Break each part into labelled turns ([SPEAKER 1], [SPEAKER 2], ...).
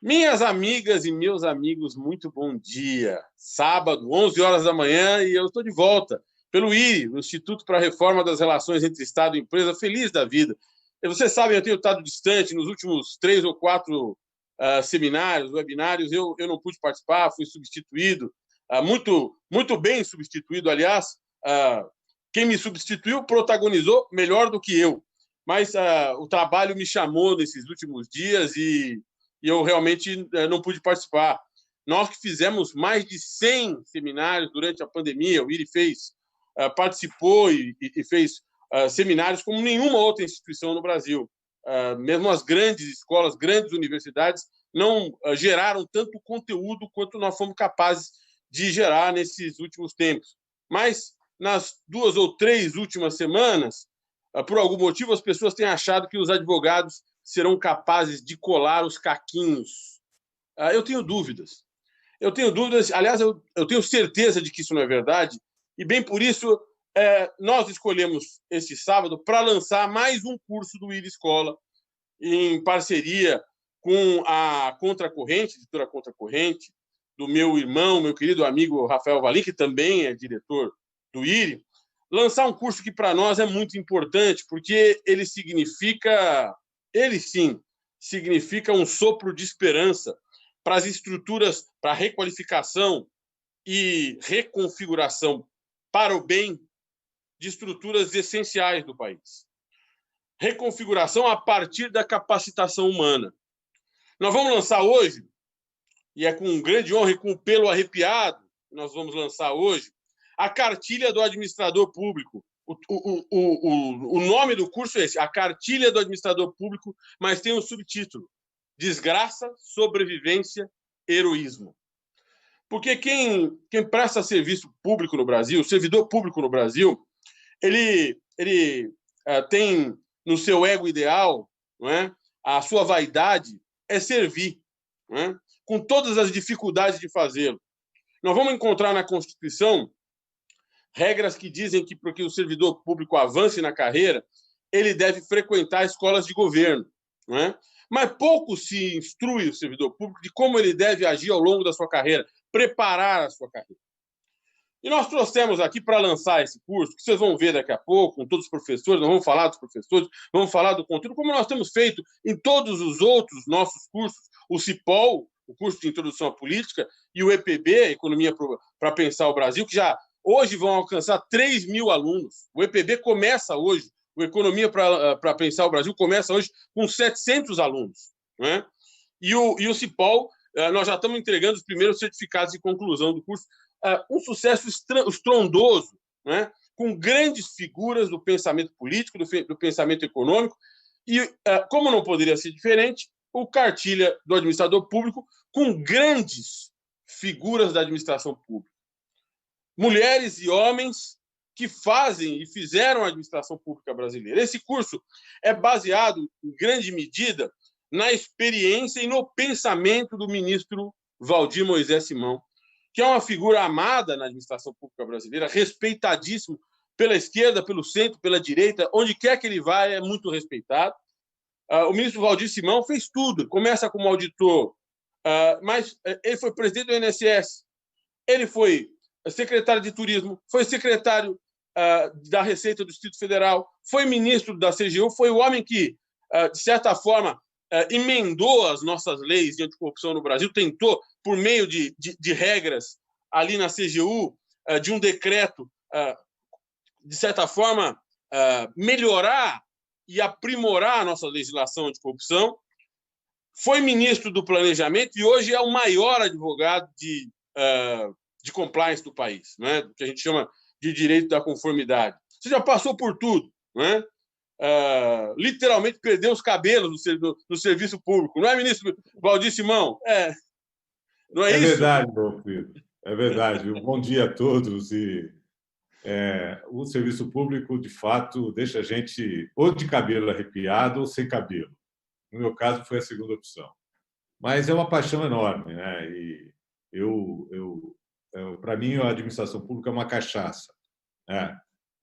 [SPEAKER 1] Minhas amigas e meus amigos, muito bom dia. Sábado, 11 horas da manhã, e eu estou de volta pelo IRI, o Instituto para a Reforma das Relações entre Estado e Empresa, feliz da vida. E vocês sabem, eu tenho estado distante nos últimos 3 ou 4 seminários, webinários, eu não pude participar, fui substituído, muito bem substituído, aliás. Quem me substituiu protagonizou melhor do que eu, mas o trabalho me chamou nesses últimos dias e eu realmente não pude participar. Nós que fizemos mais de 100 seminários durante a pandemia, o IRI participou e fez seminários como nenhuma outra instituição no Brasil. Mesmo as grandes escolas, grandes universidades, não geraram tanto conteúdo quanto nós fomos capazes de gerar nesses últimos tempos. Mas, nas 2 ou 3 últimas semanas, por algum motivo, as pessoas têm achado que os advogados serão capazes de colar os caquinhos. Eu tenho dúvidas. Aliás, eu tenho certeza de que isso não é verdade, e bem por isso nós escolhemos este sábado para lançar mais um curso do IRI Escola, em parceria com a Contracorrente, editora Contracorrente, do meu irmão, meu querido amigo Rafael Valim, que também é diretor do IRI, lançar um curso que para nós é muito importante, porque ele sim, significa um sopro de esperança para as estruturas, para a requalificação e reconfiguração para o bem de estruturas essenciais do país. Reconfiguração a partir da capacitação humana. Nós vamos lançar hoje, e é com grande honra e com o pelo arrepiado, nós vamos lançar hoje, a cartilha do administrador público. O nome do curso é esse, a cartilha do administrador público, mas tem um subtítulo: Desgraça, Sobrevivência, Heroísmo. Porque quem presta serviço público no Brasil, servidor público no Brasil, ele tem no seu ego ideal, não é? A sua vaidade é servir, não é? Com todas as dificuldades de fazê-lo. Nós vamos encontrar na Constituição regras que dizem que, para que o servidor público avance na carreira, ele deve frequentar escolas de governo, não é? Mas pouco se instrui o servidor público de como ele deve agir ao longo da sua carreira, preparar a sua carreira. E nós trouxemos aqui para lançar esse curso, que vocês vão ver daqui a pouco, com todos os professores, nós vamos falar dos professores, vamos falar do conteúdo, como nós temos feito em todos os outros nossos cursos, o CIPOL, o curso de Introdução à Política, e o EPB, Economia para Pensar o Brasil, que já hoje vão alcançar 3 mil alunos. O EPB começa hoje, o Economia para Pensar o Brasil começa hoje com 700 alunos. Né? E o CIPOL, nós já estamos entregando os primeiros certificados de conclusão do curso, um sucesso estrondoso, né? Com grandes figuras do pensamento político, do pensamento econômico, e, como não poderia ser diferente, o cartilha do administrador público com grandes figuras da administração pública. Mulheres e homens que fazem e fizeram a administração pública brasileira. Esse curso é baseado, em grande medida, na experiência e no pensamento do ministro Valdir Moisés Simão, que é uma figura amada na administração pública brasileira, respeitadíssimo pela esquerda, pelo centro, pela direita, onde quer que ele vá, é muito respeitado. O ministro Valdir Simão fez tudo, começa como auditor, mas ele foi presidente do INSS, ele foi secretário de Turismo, foi secretário da Receita do Distrito Federal, foi ministro da CGU, foi o homem que, de certa forma, emendou as nossas leis de anticorrupção no Brasil, tentou, por meio de regras ali na CGU, de um decreto, de certa forma, melhorar e aprimorar a nossa legislação anticorrupção, foi ministro do Planejamento e hoje é o maior advogado de compliance do país, né? Que a gente chama de direito da conformidade. Você já passou por tudo, né? Literalmente perdeu os cabelos no serviço público. Não é, ministro Valdir Simão? Não é isso?
[SPEAKER 2] É verdade, meu filho. É verdade. Bom dia a todos. O serviço público, de fato, deixa a gente ou de cabelo arrepiado ou sem cabelo. No meu caso, foi a segunda opção. Mas é uma paixão enorme, né? E para mim, a administração pública é uma cachaça.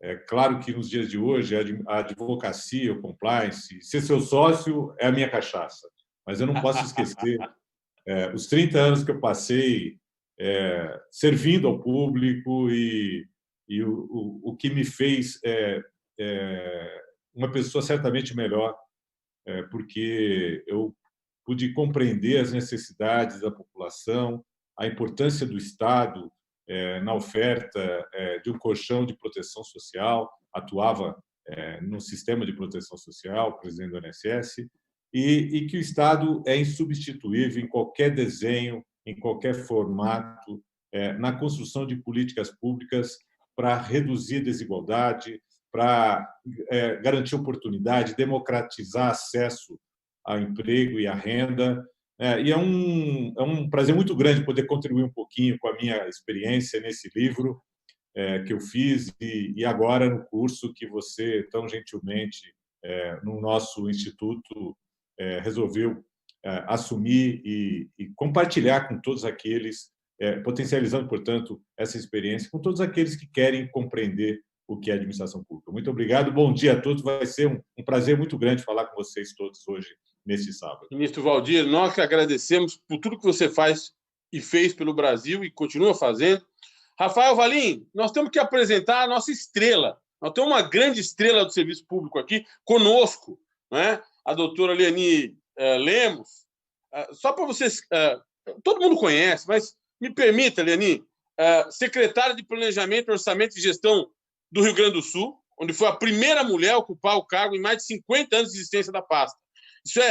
[SPEAKER 2] É claro que nos dias de hoje a advocacia, o compliance, ser seu sócio é a minha cachaça. Mas eu não posso esquecer os 30 anos que eu passei servindo ao público e o que me fez uma pessoa certamente melhor, porque eu pude compreender as necessidades da população, a importância do Estado na oferta de um colchão de proteção social, atuava no sistema de proteção social, presidente do INSS, e que o Estado é insubstituível em qualquer desenho, em qualquer formato, na construção de políticas públicas para reduzir a desigualdade, para garantir oportunidade, democratizar acesso ao emprego e à renda. E é um prazer muito grande poder contribuir um pouquinho com a minha experiência nesse livro que eu fiz e agora no curso que você, tão gentilmente, no nosso instituto, resolveu assumir e compartilhar com todos aqueles, potencializando, portanto, essa experiência com todos aqueles que querem compreender o que é administração pública. Muito obrigado, bom dia a todos. Vai ser um prazer muito grande falar com vocês todos hoje, neste sábado.
[SPEAKER 1] Ministro Valdir, nós que agradecemos por tudo que você faz e fez pelo Brasil e continua fazendo. Rafael Valim, nós temos que apresentar a nossa estrela. Nós temos uma grande estrela do serviço público aqui conosco, né? A doutora Liani Lemos. Só para vocês... todo mundo conhece, mas me permita, Liani, secretária de Planejamento, Orçamento e Gestão do Rio Grande do Sul, onde foi a primeira mulher a ocupar o cargo em mais de 50 anos de existência da pasta.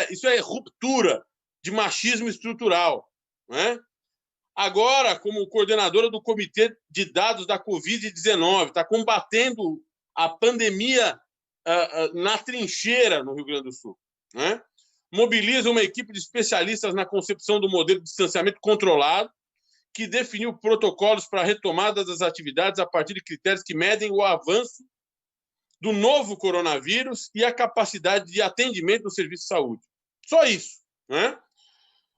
[SPEAKER 1] Isso é ruptura de machismo estrutural, né? Agora, como coordenadora do Comitê de Dados da Covid-19, está combatendo a pandemia na trincheira no Rio Grande do Sul, né? Mobiliza uma equipe de especialistas na concepção do modelo de distanciamento controlado, que definiu protocolos para a retomada das atividades a partir de critérios que medem o avanço do novo coronavírus e a capacidade de atendimento do serviço de saúde. Só isso, né?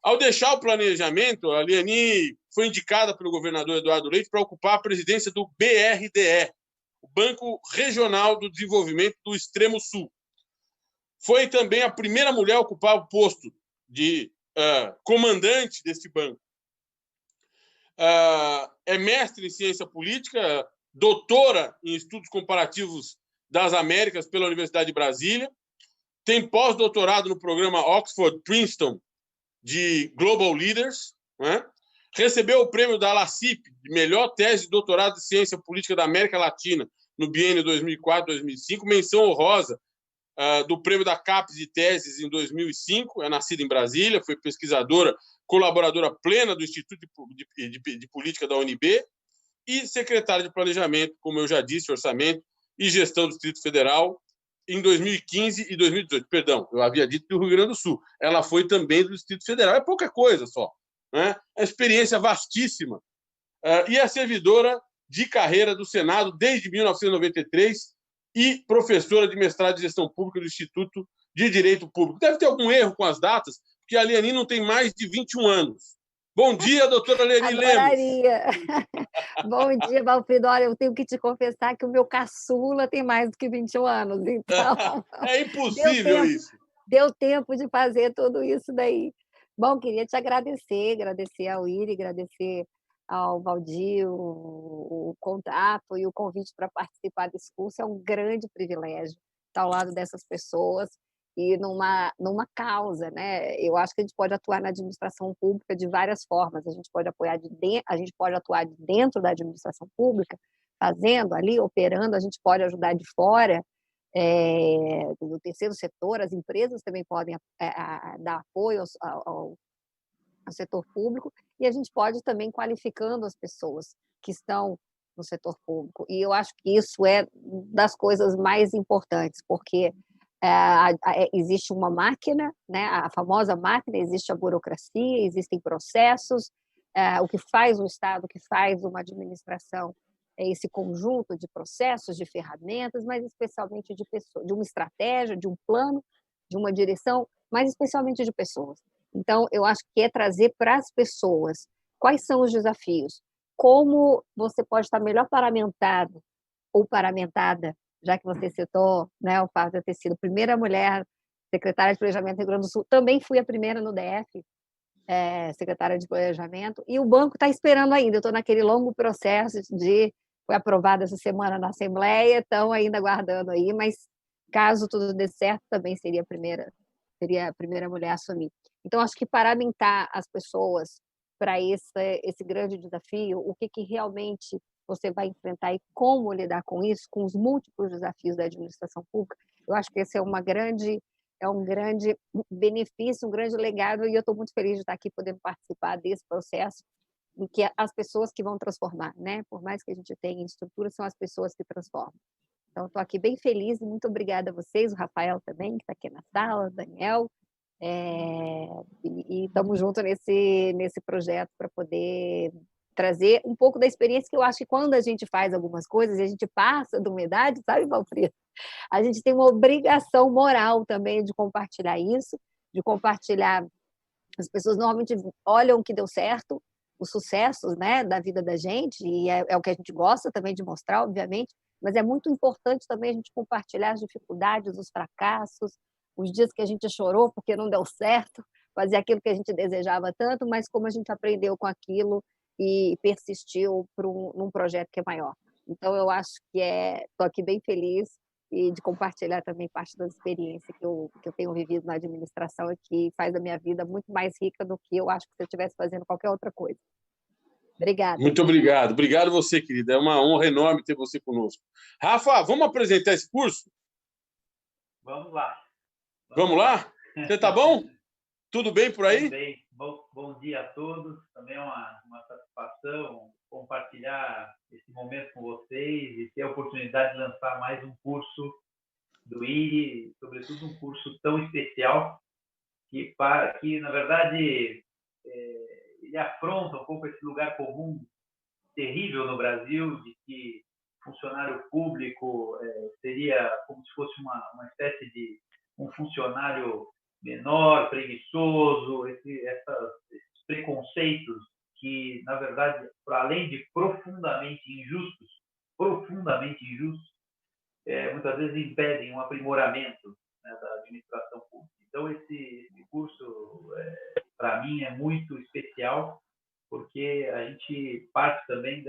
[SPEAKER 1] Ao deixar o planejamento, a Liani foi indicada pelo governador Eduardo Leite para ocupar a presidência do BRDE, o Banco Regional do Desenvolvimento do Extremo Sul. Foi também a primeira mulher a ocupar o posto de comandante desse banco. É mestre em ciência política, doutora em estudos comparativos das Américas pela Universidade de Brasília, tem pós-doutorado no programa Oxford-Princeton de Global Leaders, né? Recebeu o prêmio da LACIP, de melhor tese de doutorado de ciência política da América Latina, no biênio 2004-2005, menção honrosa do prêmio da CAPES de teses em 2005, é nascida em Brasília, foi pesquisadora, colaboradora plena do Instituto de Política da UNB e secretária de Planejamento, como eu já disse, Orçamento e Gestão do Distrito Federal em 2015 e 2018. Perdão, eu havia dito do Rio Grande do Sul. Ela foi também do Distrito Federal. É pouca coisa só, né? É uma experiência vastíssima. E é servidora de carreira do Senado desde 1993 e professora de mestrado de Gestão Pública do Instituto de Direito Público. Deve ter algum erro com as datas, porque a Liani não tem mais de 21 anos. Bom dia, doutora Liani Lemos.
[SPEAKER 3] Bom dia, Valfrido. Olha, eu tenho que te confessar que o meu caçula tem mais do que 21 anos, então...
[SPEAKER 1] É impossível isso.
[SPEAKER 3] Deu tempo de fazer tudo isso daí. Bom, queria te agradecer ao Iri, agradecer ao Valdir o contato e o convite para participar desse curso. É um grande privilégio estar ao lado dessas pessoas e numa causa, né? Eu acho que a gente pode atuar na administração pública de várias formas. A gente pode atuar de dentro da administração pública, fazendo ali, operando. A gente pode ajudar de fora, no terceiro setor. As empresas também podem dar apoio ao setor público, e a gente pode também qualificando as pessoas que estão no setor público. E eu acho que isso é das coisas mais importantes, porque existe uma máquina, né? A famosa máquina, existe a burocracia, existem processos, o que faz um Estado, o que faz uma administração é esse conjunto de processos, de ferramentas, mas especialmente de pessoas, de uma estratégia, de um plano, de uma direção, mas especialmente de pessoas. Então, eu acho que é trazer para as pessoas quais são os desafios, como você pode estar melhor paramentado ou paramentada, já que você citou, né, o fato de eu ter sido a primeira mulher secretária de Planejamento do Rio Grande do Sul. Também fui a primeira no DF, secretária de Planejamento, e o banco está esperando ainda. Eu estou naquele longo processo foi aprovado essa semana na Assembleia, estão ainda aguardando aí, mas caso tudo dê certo, também seria a primeira mulher a assumir. Então, acho que paramentar as pessoas para esse grande desafio, o que realmente você vai enfrentar e como lidar com isso, com os múltiplos desafios da administração pública, eu acho que esse é um grande benefício, um grande legado, e eu estou muito feliz de estar aqui podendo participar desse processo, em que as pessoas que vão transformar, né? Por mais que a gente tenha estrutura, são as pessoas que transformam. Então, estou aqui bem feliz e muito obrigada a vocês, o Rafael também, que está aqui na sala, o Daniel, e estamos juntos nesse projeto para poder trazer um pouco da experiência, que eu acho que quando a gente faz algumas coisas e a gente passa de uma idade, sabe, Valfrida? A gente tem uma obrigação moral também de compartilhar isso, de compartilhar. As pessoas normalmente olham o que deu certo, os sucessos, né, da vida da gente, e é o que a gente gosta também de mostrar, obviamente, mas é muito importante também a gente compartilhar as dificuldades, os fracassos, os dias que a gente chorou porque não deu certo, fazer aquilo que a gente desejava tanto, mas como a gente aprendeu com aquilo e persistiu num projeto que é maior. Então, eu acho que estou aqui bem feliz e de compartilhar também parte da experiência que eu tenho vivido na administração e que faz a minha vida muito mais rica do que eu acho que se eu estivesse fazendo qualquer outra coisa. Obrigada.
[SPEAKER 1] Muito obrigado. Obrigado você, querida. É uma honra enorme ter você conosco. Rafa, vamos apresentar esse curso?
[SPEAKER 4] Vamos lá.
[SPEAKER 1] Vamos lá? Você está bom? Tudo bem por aí?
[SPEAKER 4] Tudo bem. Bom dia a todos. Também é uma satisfação compartilhar esse momento com vocês e ter a oportunidade de lançar mais um curso do IRI, sobretudo um curso tão especial que na verdade, ele afronta um pouco esse lugar comum terrível no Brasil de que funcionário público seria como se fosse uma espécie de um funcionário menor, preguiçoso, esses preconceitos que, na verdade, para além de profundamente injustos, muitas vezes impedem um aprimoramento, né, da administração pública. Então, esse curso, para mim, é muito especial, porque a gente parte também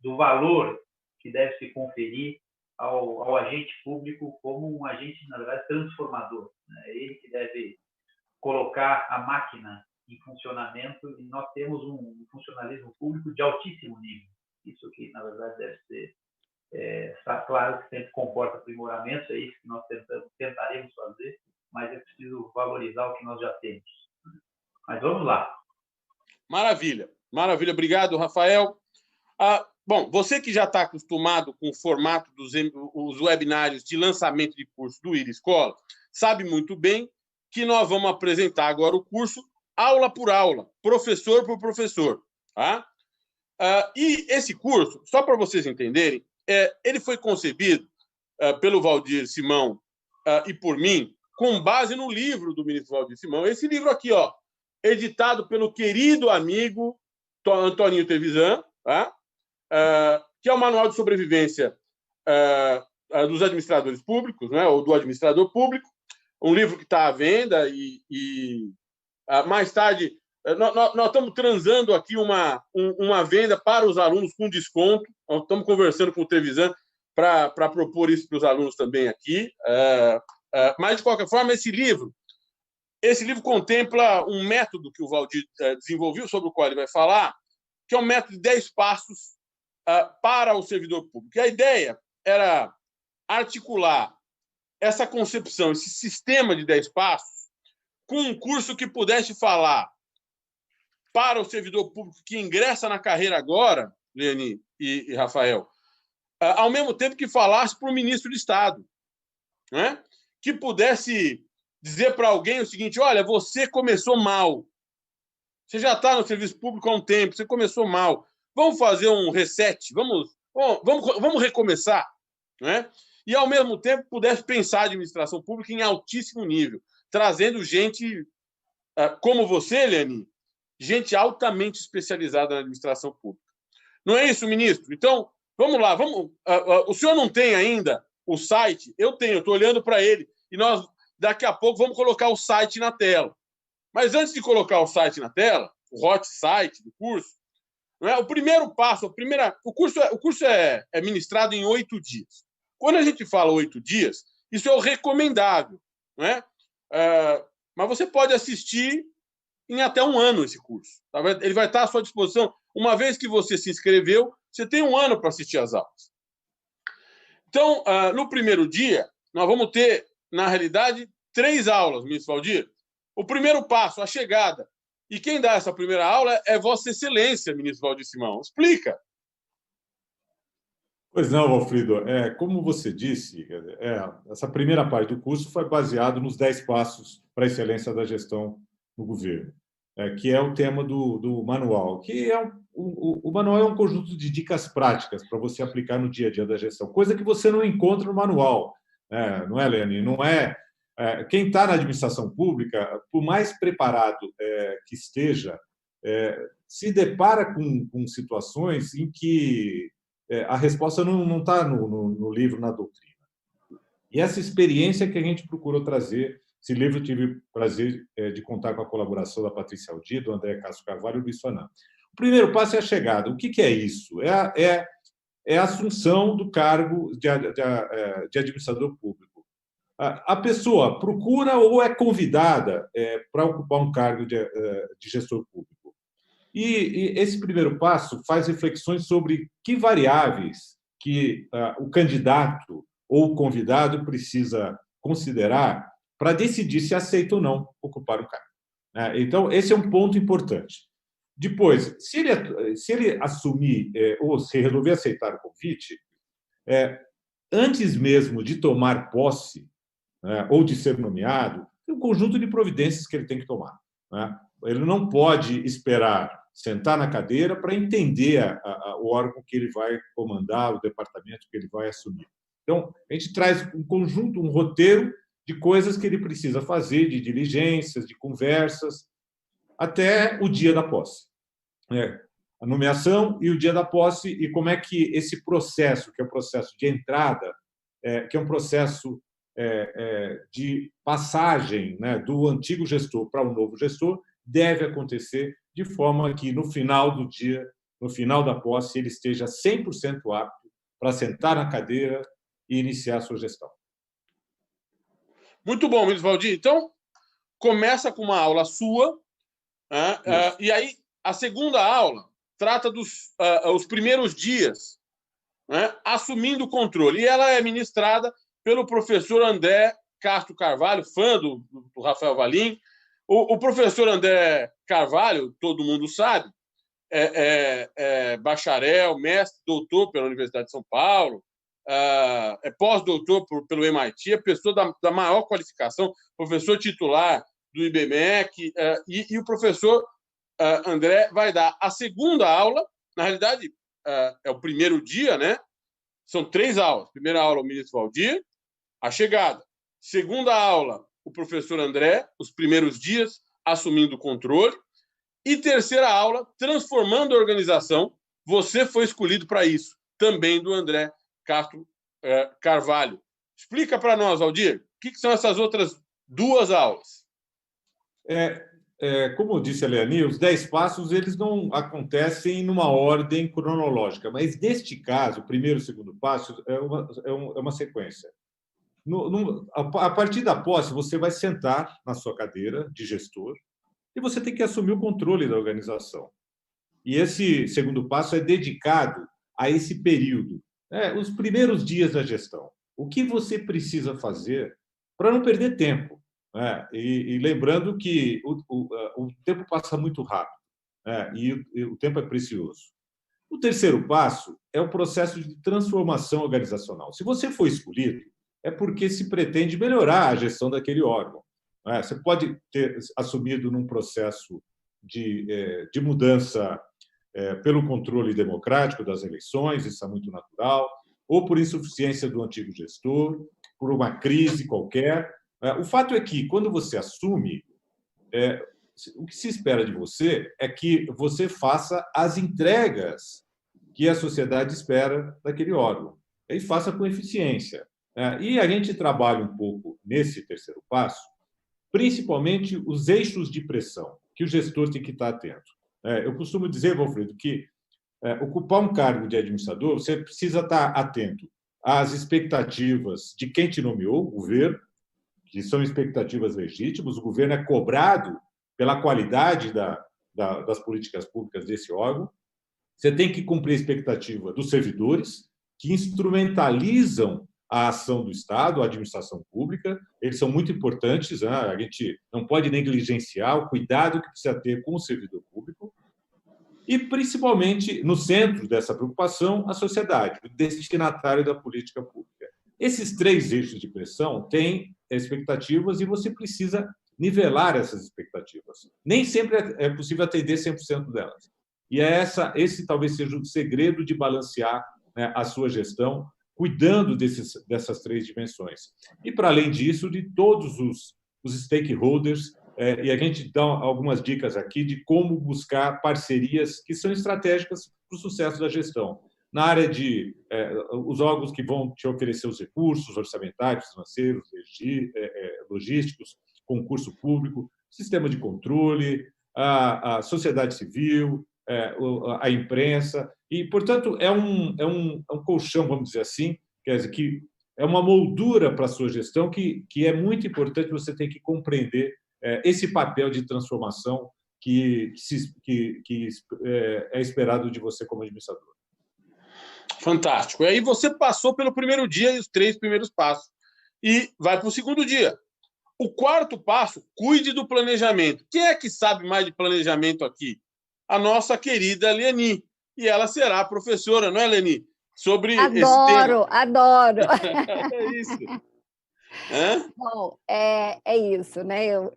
[SPEAKER 4] do valor que deve se conferir ao agente público como um agente, na verdade, transformador, né? Ele que deve colocar a máquina em funcionamento, e nós temos um funcionalismo público de altíssimo nível. Isso que, na verdade, deve ser, está claro que sempre comporta aprimoramentos, é isso que nós tentaremos fazer, mas é preciso valorizar o que nós já temos. Mas vamos lá.
[SPEAKER 1] Maravilha, maravilha. Obrigado, Rafael. Bom, você que já está acostumado com o formato dos webinários de lançamento de curso do IRI Escola, sabe muito bem que nós vamos apresentar agora o curso aula por aula, professor por professor. Tá? E esse curso, só para vocês entenderem, ele foi concebido pelo Valdir Simão e por mim, com base no livro do ministro Valdir Simão. Esse livro aqui, ó, editado pelo querido amigo Antoninho Trevisan, tá? Que é o Manual de Sobrevivência dos Administradores Públicos, né, ou do Administrador Público, um livro que está à venda e mais tarde nós estamos transando aqui uma venda para os alunos com desconto. Nós estamos conversando com o Trevisan para propor isso para os alunos também aqui. Mas, de qualquer forma, esse livro contempla um método que o Valdir desenvolveu, sobre o qual ele vai falar, que é um método de 10 passos para o servidor público. E a ideia era articular essa concepção, esse sistema de 10 passos, com um curso que pudesse falar para o servidor público que ingressa na carreira agora, Leni e Rafael, ao mesmo tempo que falasse para o ministro de Estado, né? Que pudesse dizer para alguém o seguinte: olha, você começou mal, você já está no serviço público há um tempo, você começou mal, vamos fazer um reset, vamos recomeçar, né? E, ao mesmo tempo, pudesse pensar a administração pública em altíssimo nível, trazendo gente como você, Leni, gente altamente especializada na administração pública. Não é isso, ministro? Então, vamos lá. O senhor não tem ainda o site? Eu tenho, estou olhando para ele. E nós, daqui a pouco, vamos colocar o site na tela. Mas antes de colocar o site na tela, o hot site do curso, não é? O primeiro passo, o curso é ministrado em 8 dias. Quando a gente fala 8 dias, isso é o recomendável, não é? Mas você pode assistir em até um ano esse curso. Tá? Ele vai estar à sua disposição. Uma vez que você se inscreveu, você tem um ano para assistir às aulas. Então, no primeiro dia, nós vamos ter, na realidade, 3 aulas, ministro Valdir. O primeiro passo, a chegada. E quem dá essa primeira aula é Vossa Excelência, ministro Valdir Simão. Explica.
[SPEAKER 2] Pois não, Alfredo. Como você disse, essa primeira parte do curso foi baseado nos 10 passos para a excelência da gestão no governo, que é o tema do manual, que o manual é um conjunto de dicas práticas para você aplicar no dia a dia da gestão, coisa que você não encontra no manual, não é, Lene? Não é. Quem está na administração pública, por mais preparado que esteja, se depara com situações em que a resposta não está no livro, na doutrina. E essa experiência que a gente procurou trazer, esse livro eu tive o prazer de contar com a colaboração da Patrícia Aldi, do André Castro Carvalho e do Luiz Fanan. O primeiro passo é a chegada. O que é isso? É a assunção do cargo de administrador público. A pessoa procura ou é convidada para ocupar um cargo de gestor público. E esse primeiro passo faz reflexões sobre que variáveis que o candidato ou o convidado precisa considerar para decidir se aceita ou não ocupar o cargo. Então, esse é um ponto importante. Depois, se ele assumir ou se resolver aceitar o convite, antes mesmo de tomar posse ou de ser nomeado, tem um conjunto de providências que ele tem que tomar. Ele não pode esperar sentar na cadeira para entender o órgão que ele vai comandar, o departamento que ele vai assumir. Então, a gente traz um conjunto, um roteiro de coisas que ele precisa fazer, de diligências, de conversas, até o dia da posse. A nomeação e o dia da posse, e como é que esse processo, que é o processo de entrada, que é um processo de passagem, do antigo gestor para o novo gestor, deve acontecer de forma que, no final do dia, no final da posse, ele esteja 100% apto para sentar na cadeira e iniciar a sua gestão.
[SPEAKER 1] Muito bom, ministro Valdir. Então, começa com uma aula sua, e aí a segunda aula trata os primeiros dias, assumindo o controle. E ela é ministrada pelo professor André Castro Carvalho, fã do Rafael Valim. O professor André Carvalho, todo mundo sabe, é bacharel, mestre, doutor pela Universidade de São Paulo, é pós-doutor pelo MIT, é pessoa da maior qualificação, professor titular do IBMEC, e o professor André vai dar a segunda aula. Na realidade, é o primeiro dia, né? São 3 aulas. Primeira aula, o ministro Valdir, a chegada. Segunda aula, o professor André, os primeiros dias, assumindo o controle. E terceira aula, transformando a organização. Você foi escolhido para isso, também do André Castro Carvalho. Explica para nós, Valdir, o que são essas outras 2 aulas?
[SPEAKER 2] Como disse a Leani, os 10 passos eles não acontecem numa ordem cronológica, mas, neste caso, o primeiro e o segundo passo é uma sequência. A partir da posse, você vai sentar na sua cadeira de gestor e você tem que assumir o controle da organização. E esse segundo passo é dedicado a esse período, os primeiros dias da gestão. O que você precisa fazer para não perder tempo? E lembrando que o tempo passa muito rápido, e o tempo é precioso. O terceiro passo é o processo de transformação organizacional. Se você for escolhido, é porque se pretende melhorar a gestão daquele órgão. Você pode ter assumido num processo de mudança pelo controle democrático das eleições, isso é muito natural, ou por insuficiência do antigo gestor, por uma crise qualquer. O fato é que, quando você assume, o que se espera de você é que você faça as entregas que a sociedade espera daquele órgão, e faça com eficiência. E a gente trabalha um pouco nesse terceiro passo principalmente os eixos de pressão que o gestor tem que estar atento. Eu costumo dizer, Valfredo, que ocupar um cargo de administrador, você precisa estar atento às expectativas de quem te nomeou, o governo, que são expectativas legítimas, o governo é cobrado pela qualidade das políticas públicas desse órgão. Você tem que cumprir a expectativa dos servidores, que instrumentalizam a ação do Estado, a administração pública. Eles são muito importantes, né? A gente não pode negligenciar o cuidado que precisa ter com o servidor público. E, principalmente, no centro dessa preocupação, a sociedade, o destinatário da política pública. Esses 3 eixos de pressão têm expectativas e você precisa nivelar essas expectativas. Nem sempre é possível atender 100% delas. E esse talvez seja o segredo de balancear, né, a sua gestão, cuidando dessas 3 dimensões. E, para além disso, de todos os stakeholders, e a gente dá algumas dicas aqui de como buscar parcerias que são estratégicas para o sucesso da gestão. Na área de os órgãos que vão te oferecer os recursos orçamentários, financeiros, logísticos, concurso público, sistema de controle, a sociedade civil, a imprensa. E, portanto, é um colchão, vamos dizer assim, quer dizer, que é uma moldura para a sua gestão que é muito importante, você tem que compreender esse papel de transformação que é esperado de você como administrador.
[SPEAKER 1] Fantástico. E aí você passou pelo primeiro dia e os 3 primeiros passos e vai para o segundo dia. O 4º passo, cuide do planejamento. Quem é que sabe mais de planejamento aqui? A nossa querida Leni. E ela será a professora, não é, Leni? Sobre esse tema.
[SPEAKER 3] Adoro!
[SPEAKER 1] É isso.
[SPEAKER 3] Bom, é isso, né? Eu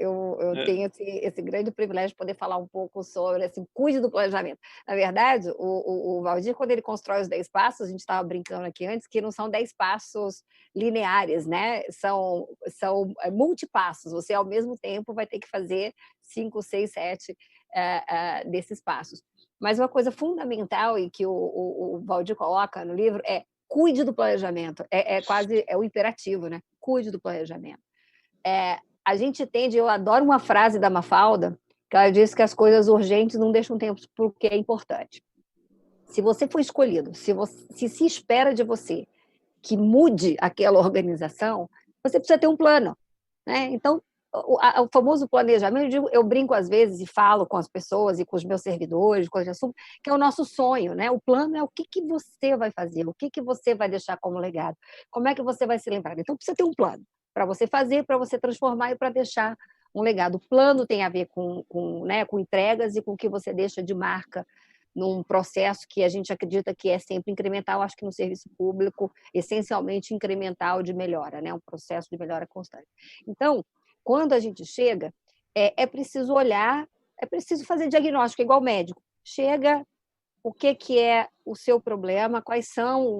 [SPEAKER 3] tenho esse grande privilégio de poder falar um pouco sobre, assim, cuide do planejamento. Na verdade, o Valdir, quando ele constrói os 10 passos, a gente estava brincando aqui antes, que não são 10 passos lineares, né? São multipassos. Você, ao mesmo tempo, vai ter que fazer 5, 6, 7 desses passos. Mas uma coisa fundamental e que o Valdir coloca no livro é cuide do planejamento. Quase o imperativo, né? Cuide do planejamento. A gente tende, eu adoro uma frase da Mafalda, que ela diz que as coisas urgentes não deixam tempo para o que é importante. Se você for escolhido, se espera de você que mude aquela organização, você precisa ter um plano, né? Então, o famoso planejamento, eu brinco às vezes e falo com as pessoas e com os meus servidores, que é o nosso sonho, né? O plano é o que você vai fazer, o que você vai deixar como legado, como é que você vai se lembrar. Então, precisa ter um plano para você fazer, para você transformar e para deixar um legado. O plano tem a ver né, com entregas e com o que você deixa de marca num processo que a gente acredita que é sempre incremental, acho que no serviço público, essencialmente incremental de melhora, né? Um processo de melhora constante. Então, quando a gente chega, é preciso olhar, é preciso fazer diagnóstico, igual médico. Chega, o que é o seu problema,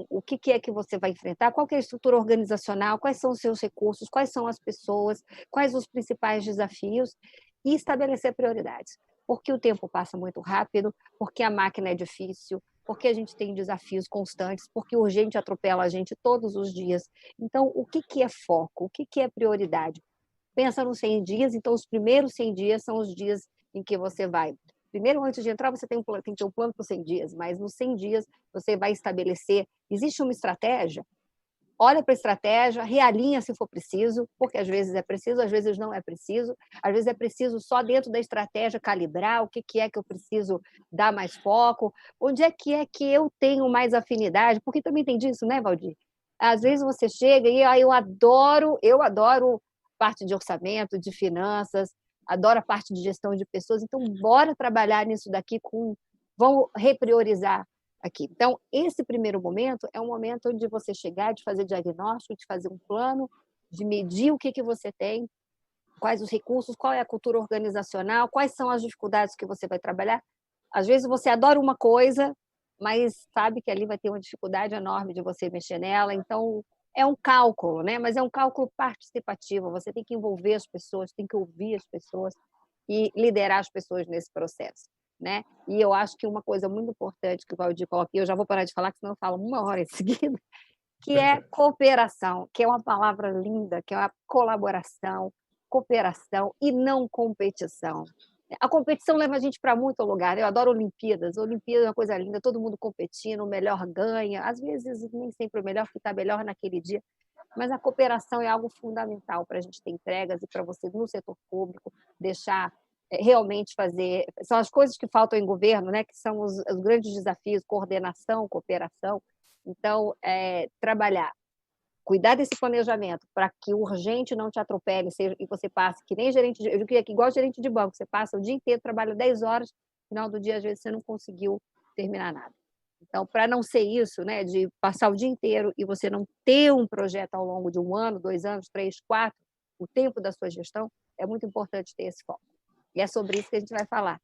[SPEAKER 3] o que é que você vai enfrentar, qual que é a estrutura organizacional, quais são os seus recursos, quais são as pessoas, quais os principais desafios, e estabelecer prioridades. Porque o tempo passa muito rápido, porque a máquina é difícil, porque a gente tem desafios constantes, porque o urgente atropela a gente todos os dias. Então, o que é foco? O que é prioridade? Pensa nos 100 dias, então os primeiros 100 dias são os dias em que você vai. Primeiro, antes de entrar, você tem que ter um plano para os 100 dias, mas nos 100 dias você vai estabelecer, existe uma estratégia, olha para a estratégia, realinha se for preciso, porque às vezes é preciso, às vezes não é preciso, às vezes é preciso só dentro da estratégia calibrar o que é que eu preciso dar mais foco, onde é que eu tenho mais afinidade, porque também tem disso, né, Valdir? Às vezes você chega e eu adoro parte de orçamento, de finanças, adoro a parte de gestão de pessoas, então bora trabalhar nisso daqui vamos repriorizar aqui. Então, esse primeiro momento é um momento de você chegar, de fazer diagnóstico, de fazer um plano, de medir o que você tem, quais os recursos, qual é a cultura organizacional, quais são as dificuldades que você vai trabalhar. Às vezes você adora uma coisa, mas sabe que ali vai ter uma dificuldade enorme de você mexer nela, então é um cálculo, né? Mas é um cálculo participativo, você tem que envolver as pessoas, tem que ouvir as pessoas e liderar as pessoas nesse processo, né? E eu acho que uma coisa muito importante que o Valdir coloca, e eu já vou parar de falar, que senão eu falo 1 hora em seguida, que é cooperação, que é uma palavra linda, que é uma colaboração, cooperação e não competição. A competição leva a gente para muito lugar. Eu adoro Olimpíadas. Olimpíada é uma coisa linda, todo mundo competindo, o melhor ganha. Às vezes, nem sempre o melhor, que está melhor naquele dia. Mas a cooperação é algo fundamental para a gente ter entregas e para você, no setor público, deixar realmente fazer. São as coisas que faltam em governo, né? Que são os grandes desafios: coordenação, cooperação. Então, trabalhar. Cuidar desse planejamento para que o urgente não te atropele e você passe, que nem gerente eu digo que igual gerente de banco, você passa o dia inteiro, trabalha 10 horas, no final do dia, às vezes, você não conseguiu terminar nada. Então, para não ser isso, né, de passar o dia inteiro e você não ter um projeto ao longo de 1 ano, 2 anos, 3, 4, o tempo da sua gestão, é muito importante ter esse foco. E é sobre isso que a gente vai falar.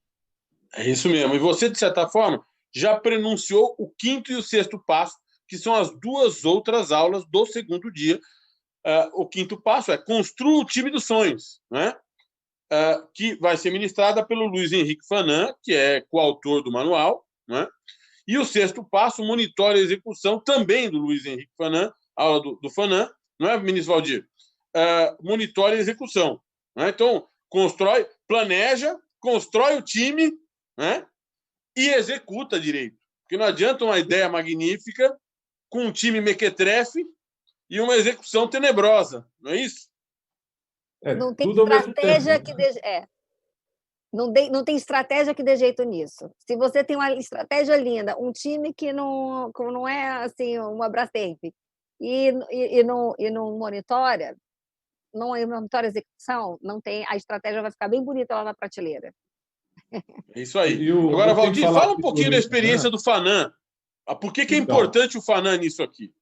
[SPEAKER 1] É isso mesmo. E você, de certa forma, já prenunciou o 5º e o 6º passo, que são as 2 outras aulas do segundo dia. O 5º passo é construa o time dos sonhos, né? Que vai ser ministrada pelo Luiz Henrique Fanan, que é coautor do manual, né? E o 6º passo, monitore a execução, também do Luiz Henrique Fanan, aula do Fanan, não é, ministro Valdir? Monitore a execução, né? Então, planeja, constrói o time, né? E executa direito. Porque não adianta uma ideia magnífica com um time mequetrefe e uma execução tenebrosa, não é isso?
[SPEAKER 3] Não tem estratégia que não tem estratégia que dê jeito nisso. Se você tem uma estratégia linda, um time que não é assim uma Brastemp e não monitora, não monitora a execução, não tem, a estratégia vai ficar bem bonita lá na prateleira.
[SPEAKER 1] É isso aí. Agora, Valdir, fala um pouquinho da experiência do Fanan. Por que é importante o Fanan nisso aqui?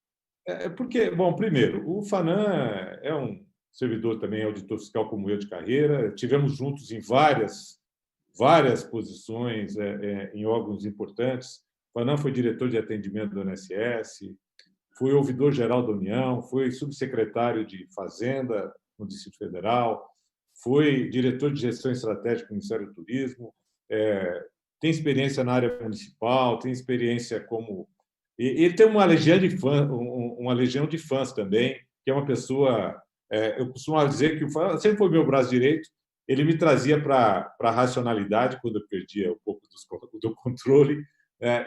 [SPEAKER 2] Porque, bom, primeiro, o Fanan é um servidor também, auditor fiscal como eu de carreira. Tivemos juntos em várias posições em órgãos importantes. O Fanan foi diretor de atendimento do INSS, foi ouvidor-geral da União, foi subsecretário de Fazenda no Distrito Federal, foi diretor de gestão estratégica do Ministério do Turismo, tem experiência na área municipal, tem experiência como... Ele tem uma legião de fãs também, que é uma pessoa... eu costumo dizer que o Fanan sempre foi meu braço direito. Ele me trazia para a racionalidade quando eu perdia um pouco do controle,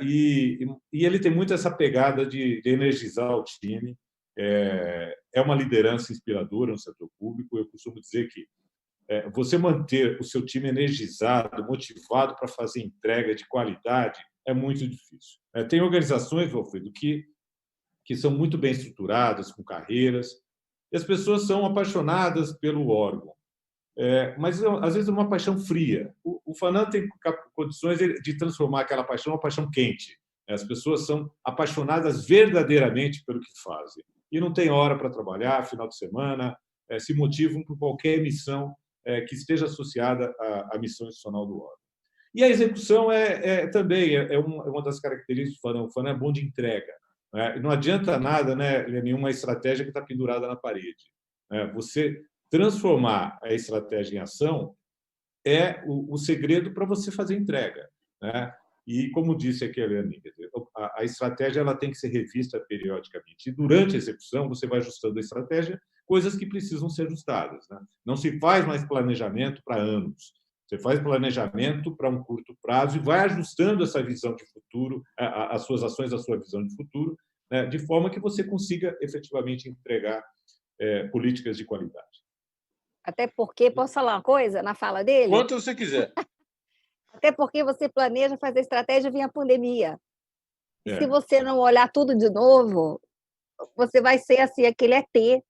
[SPEAKER 2] e ele tem muito essa pegada de energizar o time. É uma liderança inspiradora no setor público. Eu costumo dizer que você manter o seu time energizado, motivado para fazer entrega de qualidade é muito difícil. Tem organizações, Valfredo, que são muito bem estruturadas, com carreiras, e as pessoas são apaixonadas pelo órgão. Mas, às vezes, é uma paixão fria. O Fanan tem condições de transformar aquela paixão em uma paixão quente. As pessoas são apaixonadas verdadeiramente pelo que fazem. E não tem hora para trabalhar, final de semana, se motivam por qualquer missão que esteja associada à missão institucional do órgão. E a execução também é uma das características do Fanan. O Fanan é bom de entrega. Não adianta nada, né, nenhuma estratégia que está pendurada na parede. Você transformar a estratégia em ação é o segredo para você fazer entrega, né? E, como disse aqui a Eliane, a estratégia ela tem que ser revista periodicamente. E, durante a execução, você vai ajustando a estratégia, coisas que precisam ser ajustadas, né? Não se faz mais planejamento para anos. Você faz planejamento para um curto prazo e vai ajustando essa visão de futuro, as suas ações, a sua visão de futuro, né? De forma que você consiga efetivamente entregar políticas de qualidade.
[SPEAKER 3] Até porque, posso falar uma coisa na fala dele?
[SPEAKER 1] Quanto você quiser.
[SPEAKER 3] Até porque você planeja fazer estratégia via pandemia. Se você não olhar tudo de novo, você vai ser assim, aquele ET,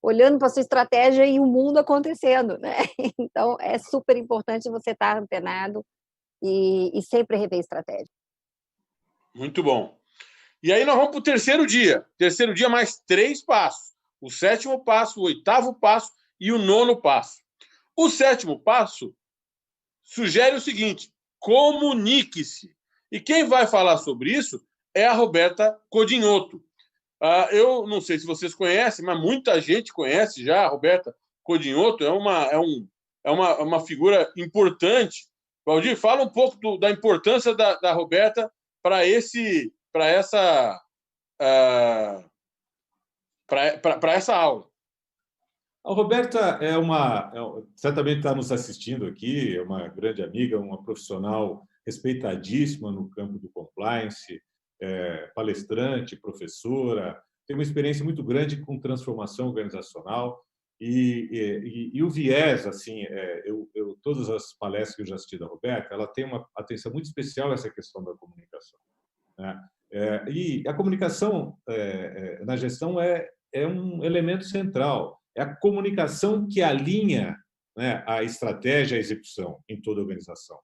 [SPEAKER 3] olhando para a sua estratégia e o mundo acontecendo, né? Então, é super importante você estar antenado e sempre rever a estratégia.
[SPEAKER 1] Muito bom. E aí nós vamos para o terceiro dia. Terceiro dia, mais 3 passos. O 7º passo, o 8º passo e o 9º passo. O 7º passo sugere o seguinte: comunique-se. E quem vai falar sobre isso é a Roberta Codinhoto. Eu não sei se vocês conhecem, mas muita gente conhece já a Roberta Codinhoto. É uma figura importante. Valdir, fala um pouco da importância da Roberta para essa aula.
[SPEAKER 2] A Roberta certamente está nos assistindo aqui, é uma grande amiga, uma profissional respeitadíssima no campo do compliance, palestrante, professora, tem uma experiência muito grande com transformação organizacional e o viés, assim, todas as palestras que eu já assisti da Roberta, ela tem uma atenção muito especial a essa questão da comunicação, né? E a comunicação na gestão é um elemento central. É a comunicação que alinha, né, a estratégia e a execução em toda a organização.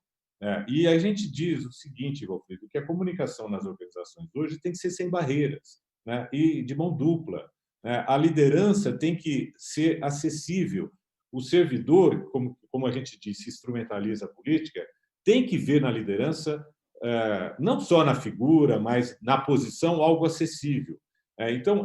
[SPEAKER 2] E a gente diz o seguinte, Valfrido, que a comunicação nas organizações hoje tem que ser sem barreiras, né, e de mão dupla, né? A liderança tem que ser acessível. O servidor, como a gente disse, instrumentaliza a política, tem que ver na liderança, não só na figura, mas na posição, algo acessível. Então,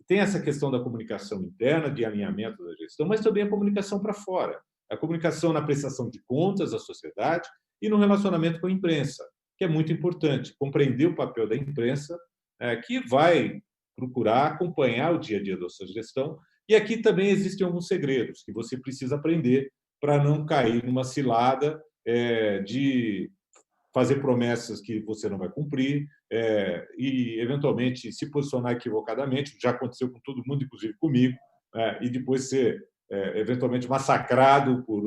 [SPEAKER 2] tem essa questão da comunicação interna, de alinhamento da gestão, mas também a comunicação para fora. A comunicação na prestação de contas à sociedade e no relacionamento com a imprensa, que é muito importante. Compreender o papel da imprensa, que vai procurar acompanhar o dia a dia da sua gestão. E aqui também existem alguns segredos que você precisa aprender para não cair numa cilada de fazer promessas que você não vai cumprir e, eventualmente, se posicionar equivocadamente. Já aconteceu com todo mundo, inclusive comigo, e depois ser, eventualmente, massacrado por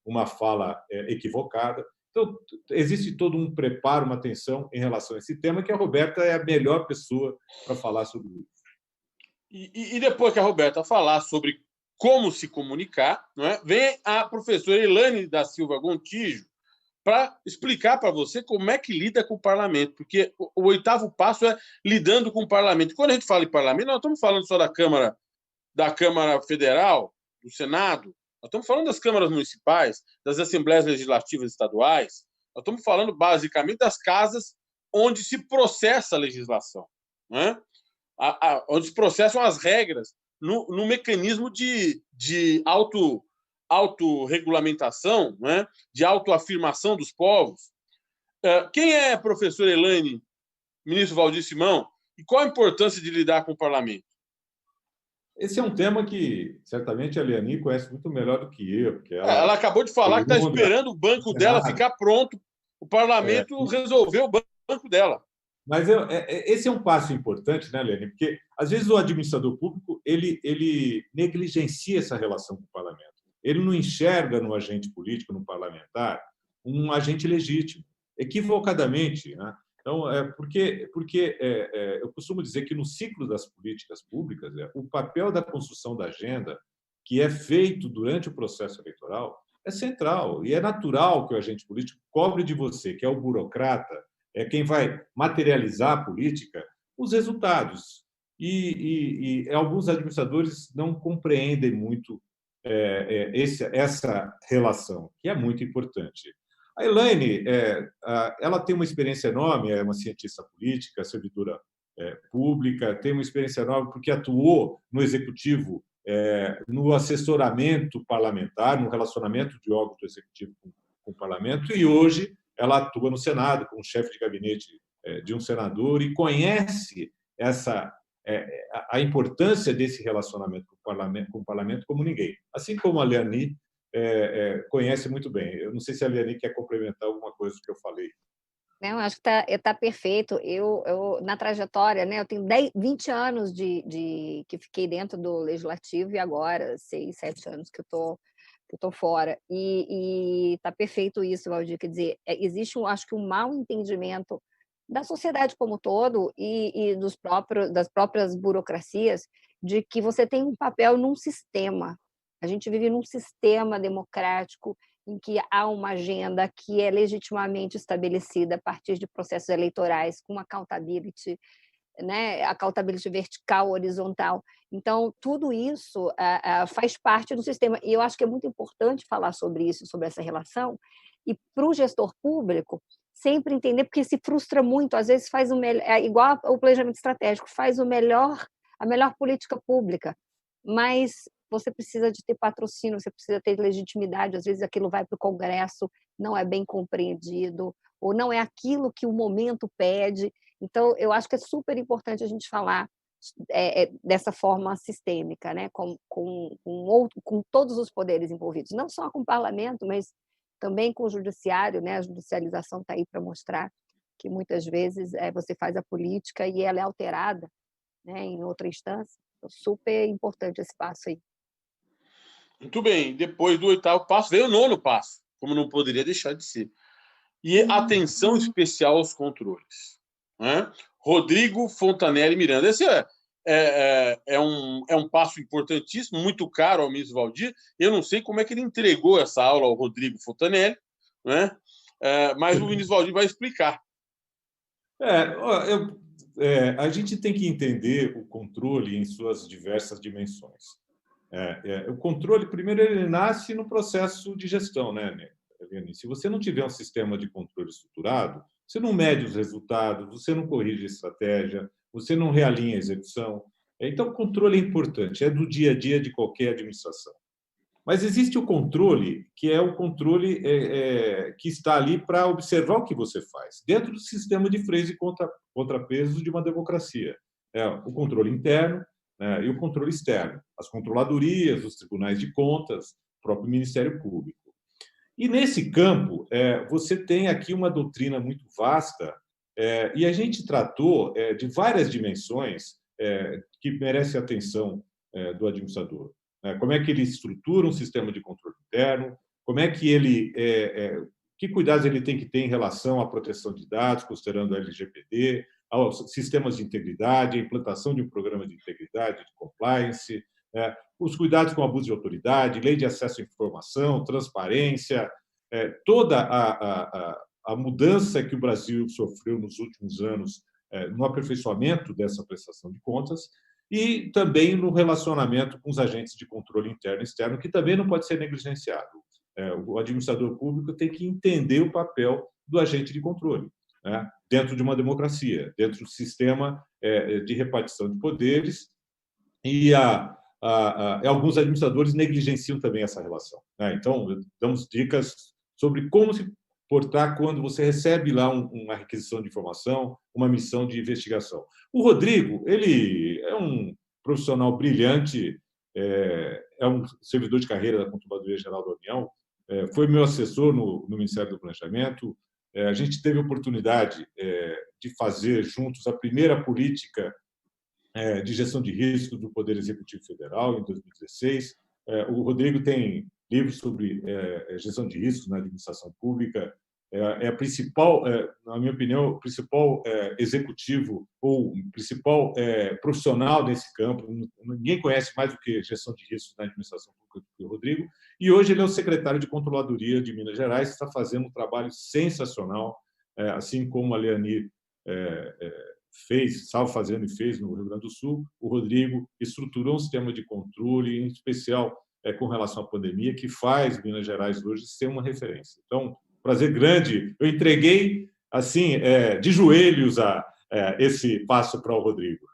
[SPEAKER 2] uma fala equivocada. Então, existe todo um preparo, uma atenção em relação a esse tema, que a Roberta é a melhor pessoa para falar sobre isso.
[SPEAKER 1] E depois que a Roberta falar sobre como se comunicar, não é? Vem a professora Elaine da Silva Gontijo para explicar para você como é que lida com o parlamento, porque o 8º passo é lidando com o parlamento. Quando a gente fala em parlamento, nós estamos falando só da Câmara Federal, do Senado, nós estamos falando das câmaras municipais, das assembleias legislativas estaduais, nós estamos falando basicamente das casas onde se processa a legislação, não é? Onde se processam as regras no mecanismo de autorregulamentação, né? De autoafirmação dos povos. Quem é a professora Elaine, ministro Valdir Simão, e qual a importância de lidar com o parlamento?
[SPEAKER 2] Esse é um tema que, certamente, a Liani conhece muito melhor do que eu. Porque
[SPEAKER 1] ela acabou de falar que está esperando o banco dela ficar pronto, o parlamento resolveu o banco dela.
[SPEAKER 2] Mas esse é um passo importante, né, Liani? Porque, às vezes, o administrador público ele negligencia essa relação com o parlamento. Ele não enxerga no agente político, no parlamentar, um agente legítimo, equivocadamente, né? Então, porque eu costumo dizer que no ciclo das políticas públicas, o papel da construção da agenda, que é feito durante o processo eleitoral, é central. E é natural que o agente político cobre de você, que é o burocrata, é quem vai materializar a política, os resultados. E alguns administradores não compreendem muito essa relação, que é muito importante. A Elaine, ela tem uma experiência enorme, é uma cientista política, servidora pública, tem uma experiência enorme porque atuou no executivo, no assessoramento parlamentar, no relacionamento de órgãos do executivo com o parlamento, e hoje ela atua no Senado como chefe de gabinete de um senador e conhece a importância desse relacionamento com o parlamento como ninguém. Assim como a Liani conhece muito bem. Eu não sei se a Liani quer complementar alguma coisa do que eu falei.
[SPEAKER 3] Não, acho que tá perfeito. Eu, na trajetória, né, eu tenho 20 anos que fiquei dentro do Legislativo e agora 6, 7 anos que eu tô fora. E tá perfeito isso, Valdir. Quer dizer, existe, acho que, um mau entendimento da sociedade como um todo e das próprias burocracias de que você tem um papel num sistema. A gente vive num sistema democrático em que há uma agenda que é legitimamente estabelecida a partir de processos eleitorais com accountability, né? Accountability vertical, horizontal. Então, tudo isso faz parte do sistema. E eu acho que é muito importante falar sobre isso, sobre essa relação, e para o gestor público sempre entender, porque se frustra muito, às vezes faz igual o planejamento estratégico, faz a melhor política pública, mas você precisa de ter patrocínio, você precisa ter legitimidade, às vezes aquilo vai para o Congresso, não é bem compreendido, ou não é aquilo que o momento pede. Então, eu acho que é super importante a gente falar dessa forma sistêmica, né? Com todos os poderes envolvidos, não só com o parlamento, mas também com o judiciário, né? A judicialização está aí para mostrar que muitas vezes você faz a política e ela é alterada, né? Em outra instância. Então, super importante esse passo aí.
[SPEAKER 1] Muito bem. Depois do 8º passo, veio o 9º passo, como não poderia deixar de ser. E atenção especial aos controles. Né? Rodrigo Fontanelli Miranda. Esse é um passo importantíssimo, muito caro ao ministro Valdir. Eu não sei como é que ele entregou essa aula ao Rodrigo Fontanelli, né? Mas o ministro Valdir vai explicar.
[SPEAKER 2] A gente tem que entender o controle em suas diversas dimensões. O controle, primeiro, ele nasce no processo de gestão, né, Eliane? Se você não tiver um sistema de controle estruturado, você não mede os resultados, você não corrige a estratégia, você não realinha a execução. Então, o controle é importante, é do dia a dia de qualquer administração. Mas existe o controle, que é o controle que está ali para observar o que você faz, dentro do sistema de freios e contrapesos de uma democracia. O controle interno, e o controle externo, as controladorias, os tribunais de contas, o próprio Ministério Público. E, nesse campo, você tem aqui uma doutrina muito vasta, e a gente tratou de várias dimensões que merecem a atenção do administrador. Como é que ele estrutura um sistema de controle interno, como é que ele... que cuidados ele tem que ter em relação à proteção de dados, considerando a LGPD, aos sistemas de integridade, a implantação de um programa de integridade, de compliance, os cuidados com abuso de autoridade, lei de acesso à informação, transparência, toda a mudança que o Brasil sofreu nos últimos anos no aperfeiçoamento dessa prestação de contas e também no relacionamento com os agentes de controle interno e externo, que também não pode ser negligenciado. O administrador público tem que entender o papel do agente de controle, né, dentro de uma democracia, dentro do sistema de repartição de poderes, e alguns administradores negligenciam também essa relação, né? Então, damos dicas sobre como se portar quando você recebe lá uma requisição de informação, uma missão de investigação. O Rodrigo, ele é um profissional brilhante, é um servidor de carreira da Controladoria Geral da União, foi meu assessor no Ministério do Planejamento. A gente teve a oportunidade de fazer juntos a primeira política de gestão de risco do Poder Executivo Federal, em 2016. O Rodrigo tem livros sobre gestão de risco na administração pública. É a principal, na minha opinião, o principal executivo ou o principal profissional desse campo. Ninguém conhece mais do que gestão de risco na administração pública do que o Rodrigo. E hoje ele é o secretário de Controladoria de Minas Gerais, está fazendo um trabalho sensacional, assim como a Leani estava fazendo e fez no Rio Grande do Sul. O Rodrigo estruturou um sistema de controle, em especial com relação à pandemia, que faz Minas Gerais hoje ser uma referência. Então, prazer grande. Eu entreguei assim de joelhos esse passo para o Rodrigo.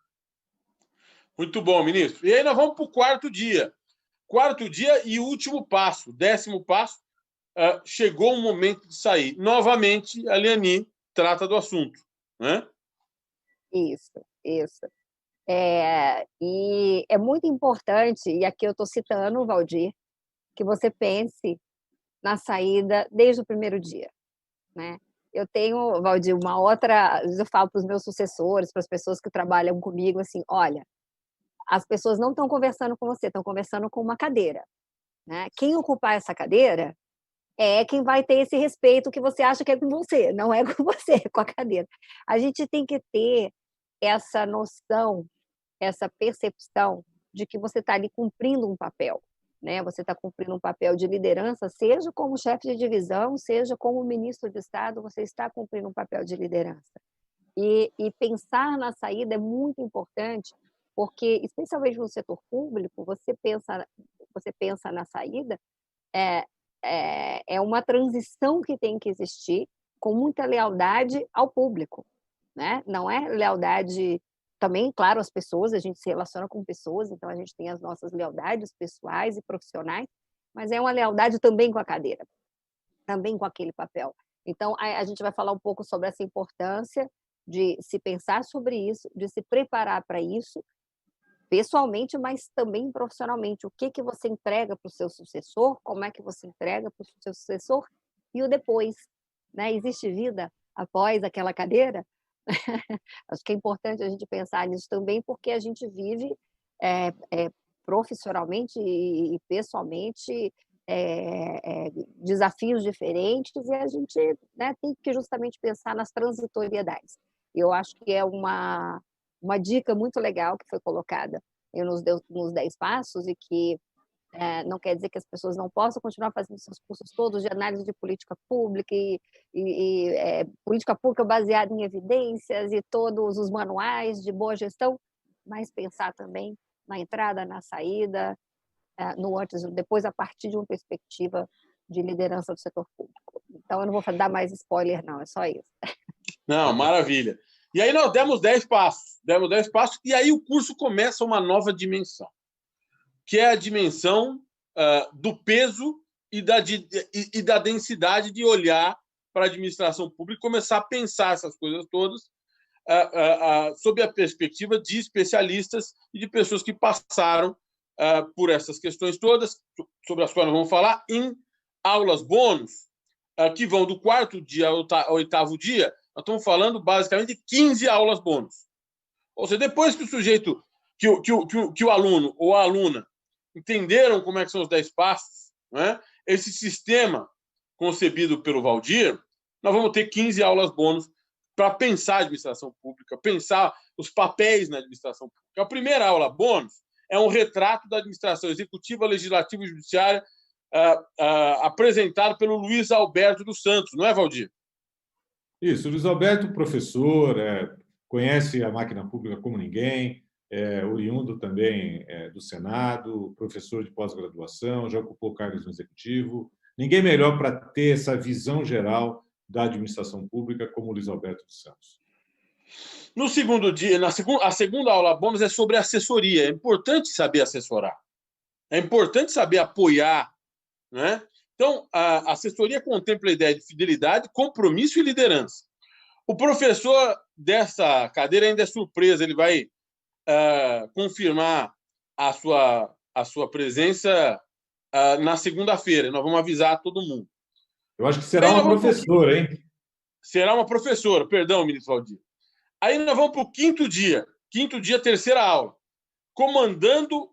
[SPEAKER 1] Muito bom, ministro. E aí nós vamos para o 4º dia. 4º dia e último passo, 10º passo. Chegou o momento de sair. Novamente, a Leani trata do assunto, né?
[SPEAKER 3] Isso. E é muito importante, e aqui eu estou citando o Valdir, que você pense na saída desde o primeiro dia, né? Eu tenho, Valdir, uma outra... Eu falo para os meus sucessores, para as pessoas que trabalham comigo, assim, olha, as pessoas não estão conversando com você, estão conversando com uma cadeira, né? Quem ocupar essa cadeira é quem vai ter esse respeito que você acha que é com você, não é com você, é com a cadeira. A gente tem que ter essa noção, essa percepção de que você está ali cumprindo um papel, né? Você está cumprindo um papel de liderança, seja como chefe de divisão, seja como ministro de Estado, você está cumprindo um papel de liderança. E pensar na saída é muito importante, porque, especialmente no setor público, você pensa na saída, é uma transição que tem que existir com muita lealdade ao público, né? Não é lealdade também, claro, às pessoas, a gente se relaciona com pessoas, então a gente tem as nossas lealdades pessoais e profissionais, mas é uma lealdade também com a cadeira, também com aquele papel. Então, a gente vai falar um pouco sobre essa importância de se pensar sobre isso, de se preparar para isso pessoalmente, mas também profissionalmente. O que você entrega para o seu sucessor, como é que você entrega para o seu sucessor e o depois, né? Existe vida após aquela cadeira? Acho que é importante a gente pensar nisso também, porque a gente vive profissionalmente e pessoalmente desafios diferentes e a gente, né, tem que justamente pensar nas transitoriedades. Eu acho que é uma dica muito legal que foi colocada nos 10 passos e que não quer dizer que as pessoas não possam continuar fazendo seus cursos todos de análise de política pública e política pública baseada em evidências e todos os manuais de boa gestão, mas pensar também na entrada, na saída, no antes e no depois, a partir de uma perspectiva de liderança do setor público. Então, eu não vou dar mais spoiler, não, é só isso.
[SPEAKER 1] Não, maravilha. E aí nós demos 10 passos, e aí o curso começa uma nova dimensão, que é a dimensão do peso e da densidade de olhar para a administração pública e começar a pensar essas coisas todas sob a perspectiva de especialistas e de pessoas que passaram por essas questões todas, sobre as quais nós vamos falar, em aulas bônus, que vão do 4º dia ao 8º dia. Nós estamos falando basicamente de 15 aulas bônus. Ou seja, depois que o sujeito, que o aluno ou a aluna entenderam como é que são os 10 passos, né? Esse sistema concebido pelo Valdir, nós vamos ter 15 aulas bônus para pensar a administração pública, pensar os papéis na administração pública. A primeira aula bônus é um retrato da administração executiva, legislativa e judiciária apresentado pelo Luiz Alberto dos Santos, não é, Valdir?
[SPEAKER 2] Isso, o Luiz Alberto, professor, conhece a máquina pública como ninguém, oriundo também do Senado, professor de pós-graduação, já ocupou cargos no Executivo. Ninguém melhor para ter essa visão geral da administração pública como o Luiz Alberto dos Santos.
[SPEAKER 1] No segundo dia, a segunda aula bônus é sobre assessoria. É importante saber assessorar. É importante saber apoiar, né? Então, a assessoria contempla a ideia de fidelidade, compromisso e liderança. O professor dessa cadeira ainda é surpresa, ele vai confirmar a sua presença na segunda-feira. Nós vamos avisar todo mundo.
[SPEAKER 2] Eu acho que será uma professora, hein?
[SPEAKER 1] Será uma professora, perdão, ministro Valdir. Aí nós vamos para o 5º dia, terceira aula, coordenando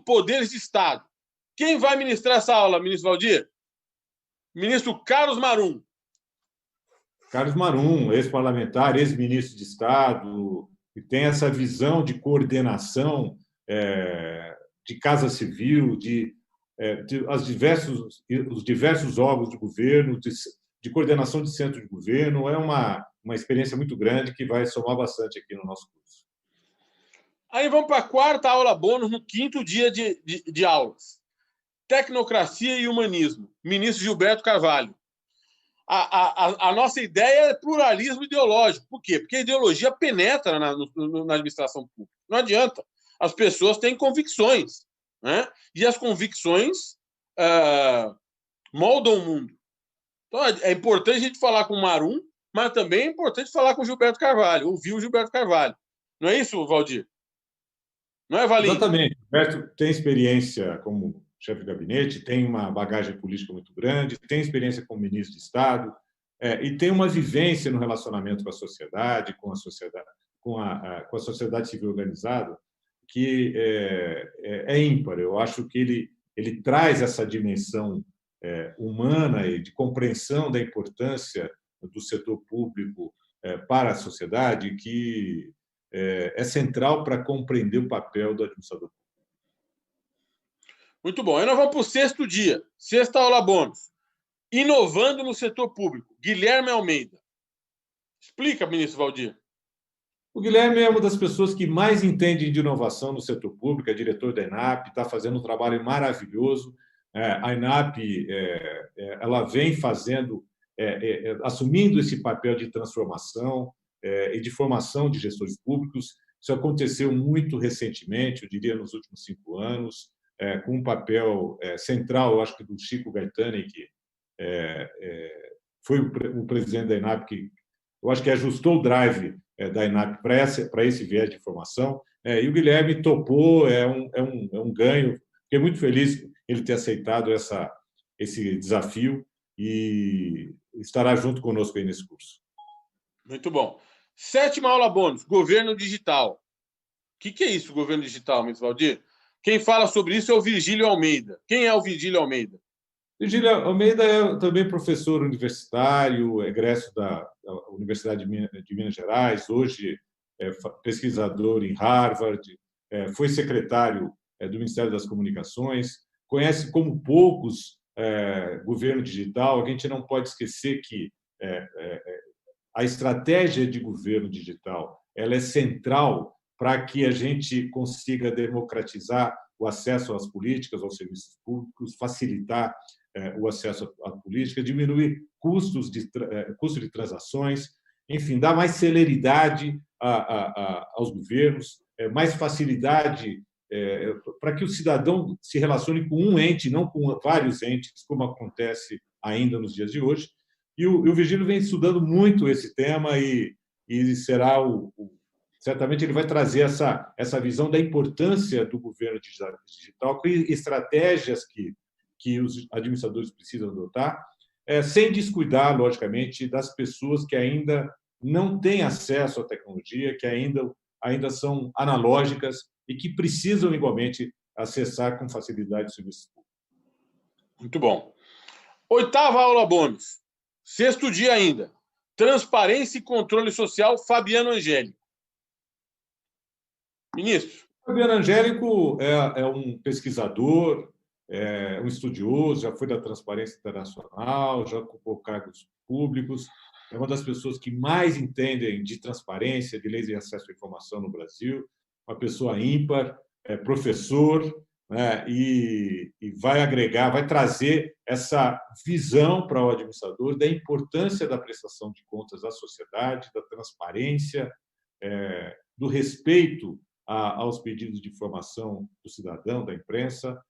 [SPEAKER 1] poderes de Estado. Quem vai ministrar essa aula, ministro Valdir? Ministro Carlos Marum.
[SPEAKER 2] Carlos Marum, ex-parlamentar, ex-ministro de Estado, que tem essa visão de coordenação de Casa Civil, os diversos órgãos de governo, de coordenação de centro de governo. É uma experiência muito grande que vai somar bastante aqui no nosso curso.
[SPEAKER 1] Aí vamos para a 4ª aula bônus, no 5º dia de aulas. Tecnocracia e humanismo. Ministro Gilberto Carvalho. A nossa ideia é pluralismo ideológico. Por quê? Porque a ideologia penetra na administração pública. Não adianta. As pessoas têm convicções, né? E as convicções moldam o mundo. Então, é importante a gente falar com o Marum, mas também é importante falar com o Gilberto Carvalho, ouvir o Gilberto Carvalho. Não é isso, Valdir? Não é, Valim?
[SPEAKER 2] Exatamente. O Gilberto tem experiência como chefe de gabinete, tem uma bagagem política muito grande, tem experiência como ministro de Estado e tem uma vivência no relacionamento com a sociedade, com a sociedade civil organizada, que é ímpar. Eu acho que ele traz essa dimensão humana e de compreensão da importância do setor público para a sociedade, que é central para compreender o papel do administrador público.
[SPEAKER 1] Muito bom. Aí nós vamos para o 6º dia, 6ª aula bônus. Inovando no setor público. Guilherme Almeida. Explica, ministro Valdir.
[SPEAKER 2] O Guilherme é uma das pessoas que mais entende de inovação no setor público, é diretor da ENAP, está fazendo um trabalho maravilhoso. A ENAP ela vem assumindo esse papel de transformação e de formação de gestores públicos. Isso aconteceu muito recentemente, eu diria nos últimos 5 anos, com um papel central, eu acho que do Chico Gaetani, que foi o presidente da ENAP que eu acho que ajustou o drive da ENAP para esse viés de informação, e o Guilherme topou, é um ganho. Fiquei muito feliz ele ter aceitado esse desafio e estará junto conosco aí nesse curso.
[SPEAKER 1] Muito bom. 7ª aula bônus, governo digital. O que é isso, governo digital, Ministro Valdir? Quem fala sobre isso é o Virgílio Almeida. Quem é o Virgílio Almeida?
[SPEAKER 2] Virgílio Almeida é também professor universitário, egresso da Universidade de Minas Gerais, hoje é pesquisador em Harvard, foi secretário do Ministério das Comunicações, conhece como poucos governo digital. A gente não pode esquecer que a estratégia de governo digital ela é central para que a gente consiga democratizar o acesso às políticas, aos serviços públicos, facilitar o acesso à política, diminuir custo de transações, enfim, dar mais celeridade aos governos, mais facilidade para que o cidadão se relacione com um ente, não com vários entes, como acontece ainda nos dias de hoje. E o Virgílio vem estudando muito esse tema e será certamente ele vai trazer essa visão da importância do governo digital, que estratégias que os administradores precisam adotar, sem descuidar, logicamente, das pessoas que ainda não têm acesso à tecnologia, que ainda são analógicas e que precisam, igualmente, acessar com facilidade o serviço público.
[SPEAKER 1] Muito bom. 8ª aula bônus, 6º dia ainda. Transparência e controle social, Fabiano Angélico. Ministro.
[SPEAKER 2] Fabiano Angélico é um pesquisador, um estudioso, já foi da Transparência Internacional, já ocupou cargos públicos, é uma das pessoas que mais entendem de transparência, de leis de acesso à informação no Brasil, uma pessoa ímpar, professor, né, e vai agregar, vai trazer essa visão para o administrador da importância da prestação de contas à sociedade, da transparência, do respeito aos pedidos de informação do cidadão, da imprensa.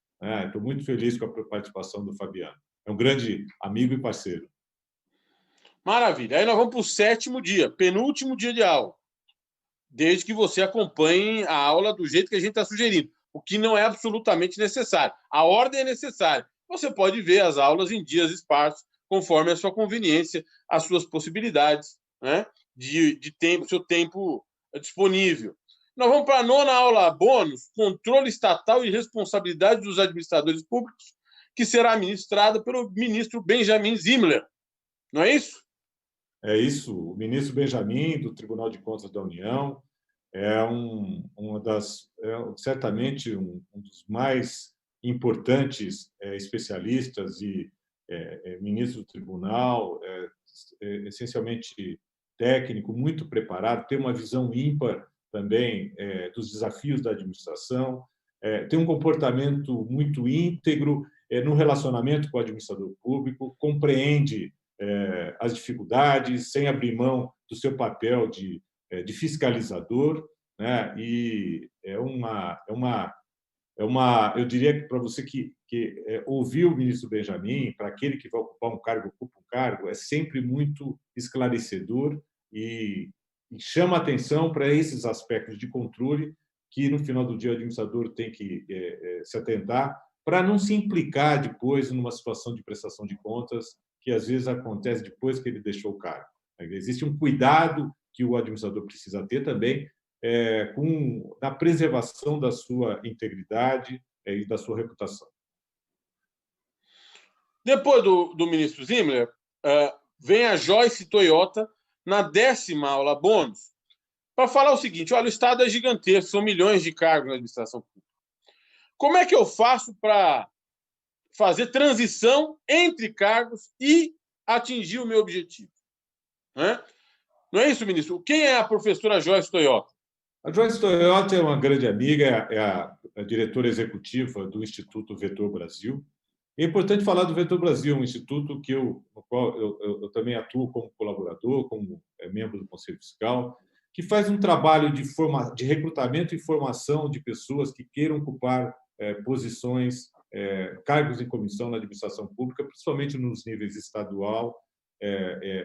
[SPEAKER 2] Estou muito feliz com a participação do Fabiano. É um grande amigo e parceiro.
[SPEAKER 1] Maravilha. Aí nós vamos para o 7º dia, penúltimo dia de aula. Desde que você acompanhe a aula do jeito que a gente está sugerindo, o que não é absolutamente necessário. A ordem é necessária. Você pode ver as aulas em dias esparsos, conforme a sua conveniência, as suas possibilidades, né, de tempo, seu tempo disponível. Nós vamos para a 9ª aula bônus, controle estatal e responsabilidade dos administradores públicos, que será ministrada pelo ministro Benjamin Zimmermann. Não é isso?
[SPEAKER 2] É isso. O ministro Benjamin, do Tribunal de Contas da União, é certamente um dos mais importantes especialistas e ministro do tribunal, essencialmente técnico, muito preparado, tem uma visão ímpar também dos desafios da administração, tem um comportamento muito íntegro no relacionamento com o administrador público, compreende as dificuldades sem abrir mão do seu papel de fiscalizador, né? E eu diria para você que ouvir o ministro Benjamin, para aquele que vai ocupar um cargo, ocupa um cargo, é sempre muito esclarecedor e chama atenção para esses aspectos de controle que, no final do dia, o administrador tem que se atentar para não se implicar depois numa situação de prestação de contas que, às vezes, acontece depois que ele deixou o cargo. Existe um cuidado que o administrador precisa ter também na preservação da sua integridade e da sua reputação.
[SPEAKER 1] Depois do ministro Zimmermann, vem a Joyce Toyota na 10ª aula bônus para falar o seguinte: olha, o Estado é gigantesco, são milhões de cargos na administração pública. Como é que eu faço para fazer transição entre cargos e atingir o meu objetivo? Não é isso, ministro? Quem é a professora Joyce Toyota?
[SPEAKER 2] A Joyce Toyota é uma grande amiga, é a diretora executiva do Instituto Vetor Brasil. É importante falar do Vetor Brasil, um instituto no qual eu também atuo como colaborador, como membro do Conselho Fiscal, que faz um trabalho de recrutamento e formação de pessoas que queiram ocupar posições, cargos em comissão na administração pública, principalmente nos níveis estadual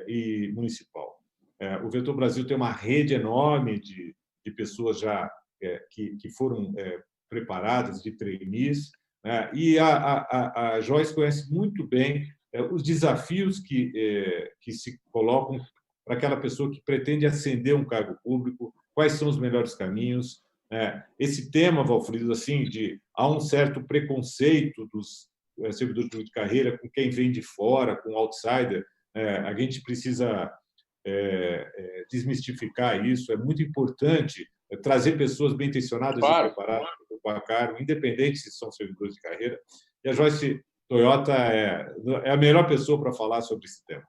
[SPEAKER 2] e municipal. O Vetor Brasil tem uma rede enorme de pessoas já que foram preparadas, de trainees, né? E a Joyce conhece muito bem os desafios que se colocam para aquela pessoa que pretende ascender um cargo público, quais são os melhores caminhos. Esse tema, Valfrido, assim, há um certo preconceito dos servidores de carreira com quem vem de fora, com outsider. A gente precisa desmistificar isso. É muito importante trazer pessoas bem intencionadas e preparadas para ocupar cargo, independente se são servidores de carreira. E a Joyce Toyota é a melhor pessoa para falar sobre esse tema.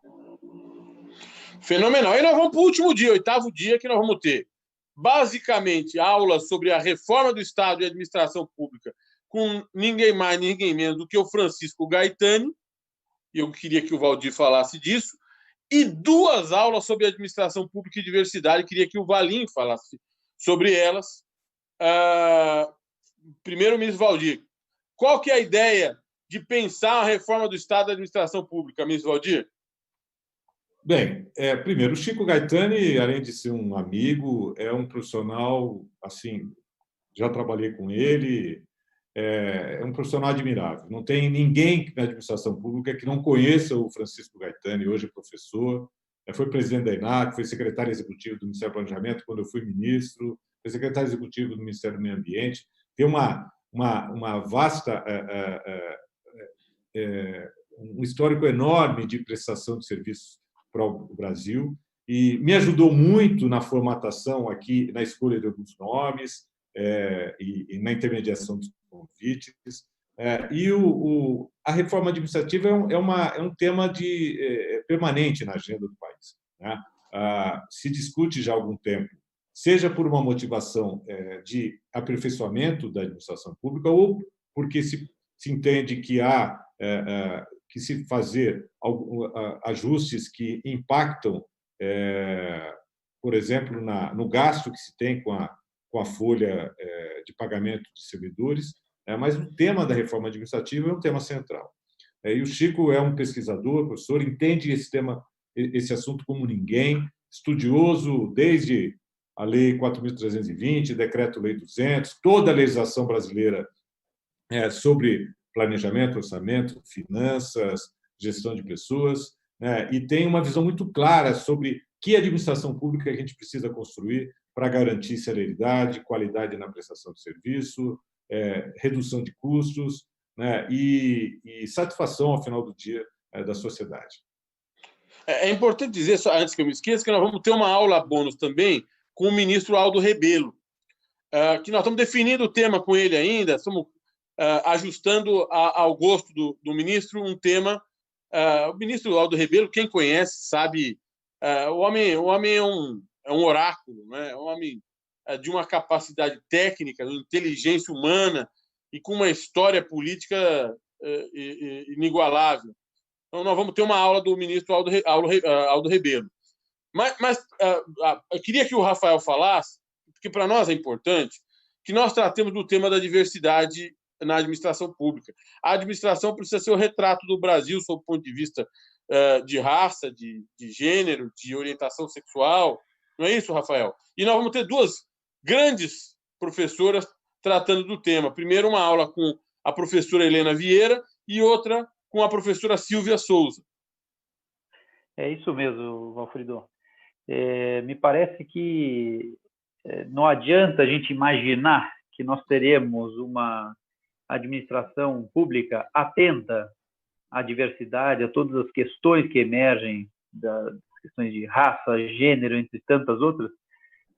[SPEAKER 1] Fenomenal. E nós vamos para o último dia, 8º dia, que nós vamos ter, basicamente, aulas sobre a reforma do Estado e administração pública com ninguém mais, ninguém menos do que o Francisco Gaetani. Eu queria que o Valdir falasse disso. E 2 aulas sobre administração pública e diversidade. Queria que o Valim falasse sobre elas. Primeiro, ministro Valdir, qual que é a ideia de pensar a reforma do Estado da administração pública, ministro Valdir?
[SPEAKER 2] Bem, primeiro, o Chico Gaetani, além de ser um amigo, é um profissional, assim, já trabalhei com ele, é um profissional admirável. Não tem ninguém na administração pública que não conheça o Francisco Gaetani, hoje professor, foi presidente da ENAC, foi secretário executivo do Ministério do Planejamento quando eu fui ministro, foi secretário executivo do Ministério do Meio Ambiente, tem uma vasta, um histórico enorme de prestação de serviços para o Brasil e me ajudou muito na formatação aqui, na escolha de alguns nomes e na intermediação dos convites. E a reforma administrativa é um tema permanente na agenda do país, né? Se discute já há algum tempo, seja por uma motivação de aperfeiçoamento da administração pública ou porque se entende que há que se fazer ajustes que impactam, por exemplo, no gasto que se tem com a folha de pagamento de servidores, mas o tema da reforma administrativa é um tema central. E o Chico é um pesquisador, professor, entende esse assunto como ninguém, estudioso desde a Lei 4.320, Decreto-Lei 200, toda a legislação brasileira sobre planejamento, orçamento, finanças, gestão de pessoas, né? E tem uma visão muito clara sobre que administração pública a gente precisa construir para garantir celeridade, qualidade na prestação de serviço, redução de custos, né? E satisfação, ao final do dia, da sociedade.
[SPEAKER 1] É importante dizer, só antes que eu me esqueça, que nós vamos ter uma aula bônus também com o ministro Aldo Rebelo, que nós estamos definindo o tema com ele ainda, estamos ajustando ao gosto do ministro um tema. O ministro Aldo Rebelo, quem conhece, sabe, o homem é um oráculo, né? É um homem de uma capacidade técnica, de inteligência humana e com uma história política inigualável. Então, nós vamos ter uma aula do ministro Aldo Rebelo. Mas eu queria que o Rafael falasse, porque para nós é importante, que nós tratemos do tema da diversidade na administração pública. A administração precisa ser o retrato do Brasil sob o ponto de vista de raça, de gênero, de orientação sexual. Não é isso, Rafael? E nós vamos ter 2 grandes professoras tratando do tema. Primeiro, uma aula com a professora Helena Vieira e outra com a professora Silvia Souza.
[SPEAKER 4] É isso mesmo, Valfrido. Me parece que não adianta a gente imaginar que nós teremos uma administração pública atenta à diversidade, a todas as questões que emergem, das questões de raça, gênero, entre tantas outras,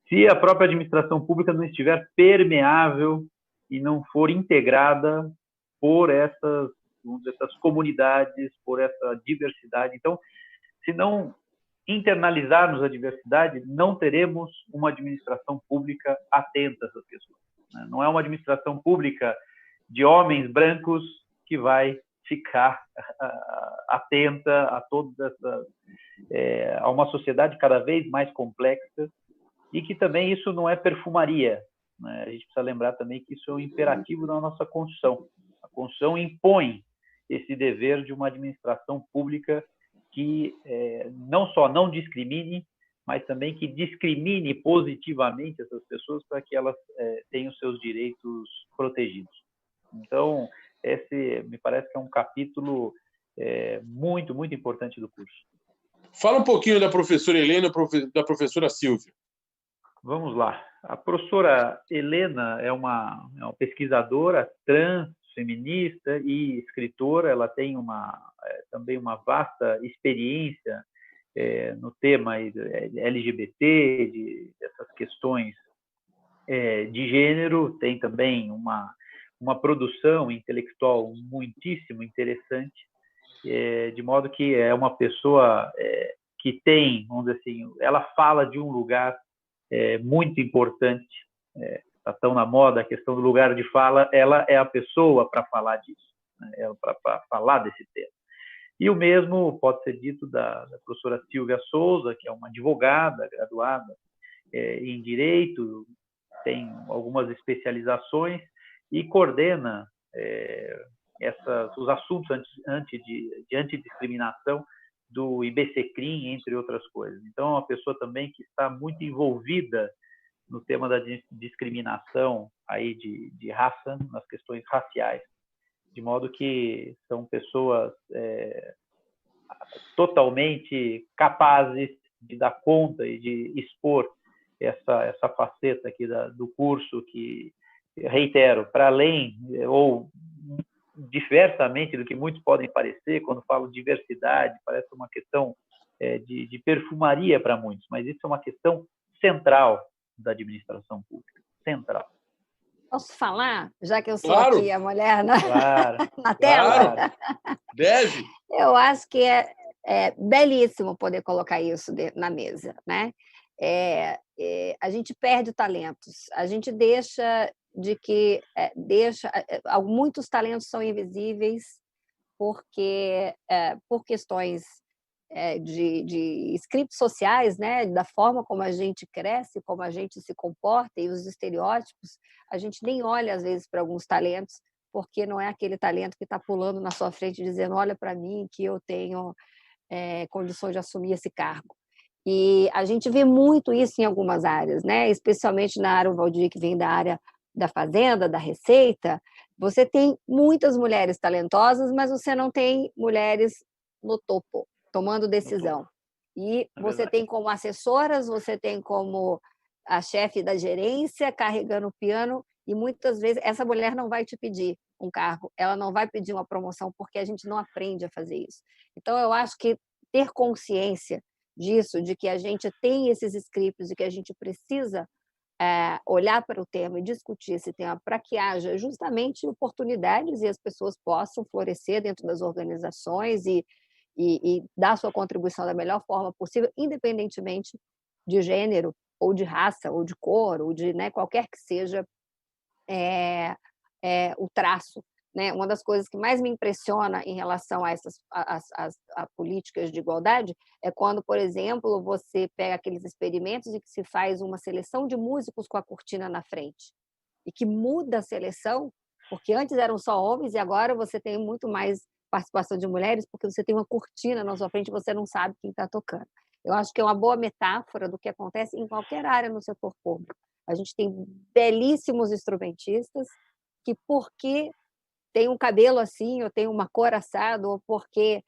[SPEAKER 4] se a própria administração pública não estiver permeável e não for integrada por essas comunidades, por essa diversidade. Então, se não internalizarmos a diversidade, não teremos uma administração pública atenta a essas questões. Não é uma administração pública de homens brancos que vai ficar atenta a todas essas, a uma sociedade cada vez mais complexa e que também isso não é perfumaria, né? A gente precisa lembrar também que isso é um imperativo da nossa Constituição. A Constituição impõe esse dever de uma administração pública que não só não discrimine, mas também que discrimine positivamente essas pessoas para que elas tenham seus direitos protegidos. Então, esse me parece que é um capítulo muito, muito importante do curso.
[SPEAKER 1] Fala um pouquinho da professora Helena e da professora Silvia.
[SPEAKER 4] Vamos lá. A professora Helena é uma pesquisadora trans, feminista e escritora. Ela tem também uma vasta experiência no tema LGBT, dessas questões de gênero. Tem também uma produção intelectual muitíssimo interessante, de modo que é uma pessoa que tem, vamos dizer assim, ela fala de um lugar muito importante, está tão na moda a questão do lugar de fala, ela é a pessoa para falar disso, né? Para falar desse tema. E o mesmo pode ser dito da professora Silvia Souza, que é uma advogada graduada em Direito, tem algumas especializações e coordena os assuntos de antidiscriminação do IBCCRIM, entre outras coisas. Então, é uma pessoa também que está muito envolvida no tema da discriminação aí de raça, nas questões raciais, de modo que são pessoas totalmente capazes de dar conta e de expor essa faceta aqui do curso, que, reitero, para além ou diversamente do que muitos podem parecer, quando falo diversidade, parece uma questão de perfumaria para muitos, mas isso é uma questão central da administração pública, central.
[SPEAKER 3] Posso falar, já que eu sou
[SPEAKER 1] Claro.
[SPEAKER 3] aqui a mulher na tela?
[SPEAKER 1] Claro. Deve.
[SPEAKER 3] Eu acho que é belíssimo poder colocar isso na mesa, né? A gente perde talentos, a gente deixa muitos talentos são invisíveis porque por questões de scripts sociais, né, da forma como a gente cresce, como a gente se comporta e os estereótipos, a gente nem olha às vezes para alguns talentos, porque não é aquele talento que está pulando na sua frente dizendo: olha para mim que eu tenho condições de assumir esse cargo. E a gente vê muito isso em algumas áreas, né? Especialmente na área, o Valdir, que vem da área da fazenda, da receita, você tem muitas mulheres talentosas, mas você não tem mulheres no topo, tomando decisão. E você tem como assessoras, você tem como a chefe da gerência, carregando o piano, e muitas vezes essa mulher não vai te pedir um cargo, ela não vai pedir uma promoção, porque a gente não aprende a fazer isso. Então, eu acho que ter consciência disso, de que a gente tem esses scripts e que a gente precisa olhar para o tema e discutir esse tema para que haja justamente oportunidades e as pessoas possam florescer dentro das organizações e dar sua contribuição da melhor forma possível, independentemente de gênero, ou de raça, ou de cor, ou de qualquer que seja o traço. Né? Uma das coisas que mais me impressiona em relação a essas a políticas de igualdade é quando, por exemplo, você pega aqueles experimentos e que se faz uma seleção de músicos com a cortina na frente e que muda a seleção, porque antes eram só homens e agora você tem muito mais participação de mulheres porque você tem uma cortina na sua frente e você não sabe quem está tocando. Eu acho que é uma boa metáfora do que acontece em qualquer área no setor público. A gente tem belíssimos instrumentistas que, porque tem um cabelo assim, ou tem uma cor assado, ou porque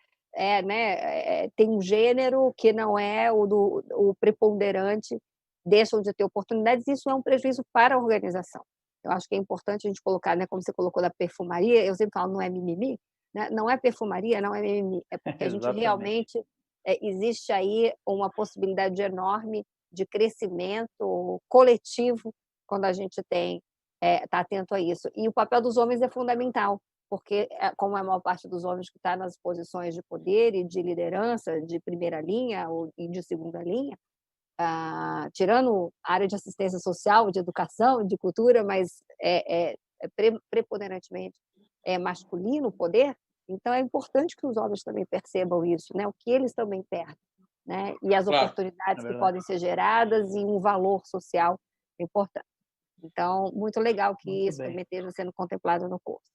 [SPEAKER 3] tem um gênero que não é o preponderante, deixam de ter oportunidades, isso é um prejuízo para a organização. Eu acho que é importante a gente colocar, como você colocou da perfumaria, eu sempre falo, não é mimimi, né? Não é perfumaria, não é mimimi, é porque a gente realmente, existe aí uma possibilidade enorme de crescimento coletivo quando a gente está atento a isso. E o papel dos homens é fundamental, porque, como a maior parte dos homens que está nas posições de poder e de liderança, de primeira linha e de segunda linha, tirando a área de assistência social, de educação, de cultura, mas preponderantemente masculino o poder, então é importante que os homens também percebam isso, né? O que eles também perdem, né? E as oportunidades que podem ser geradas e um valor social importante. Então, muito legal que isso também esteja sendo contemplado no curso.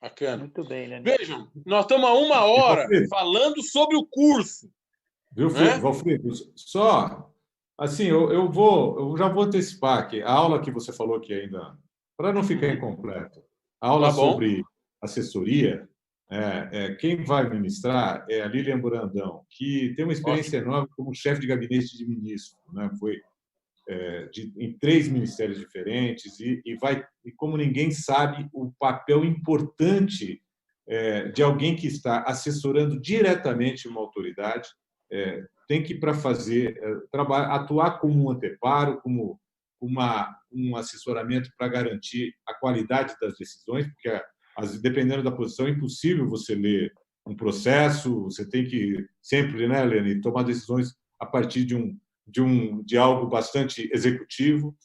[SPEAKER 1] Bacana.
[SPEAKER 4] Muito bem, Leandro.
[SPEAKER 1] Vejam, nós estamos há 1 hora falando sobre o curso.
[SPEAKER 2] Viu,
[SPEAKER 1] né?
[SPEAKER 2] Valfrido? Só assim, eu já vou antecipar aqui a aula que você falou que ainda, para não ficar incompleto, a aula
[SPEAKER 1] Tá bom.
[SPEAKER 2] sobre assessoria, quem vai ministrar é a Lilian Brandão, que tem uma experiência
[SPEAKER 1] Ótimo.
[SPEAKER 2] enorme como chefe de gabinete de ministro, né? Foi em 3 ministérios diferentes e como ninguém sabe o papel importante de alguém que está assessorando diretamente uma autoridade, tem que para fazer atuar como um anteparo, como um assessoramento para garantir a qualidade das decisões, porque dependendo da posição é impossível você ler um processo, você tem que sempre, né, Lene, tomar decisões a partir de algo bastante executivo,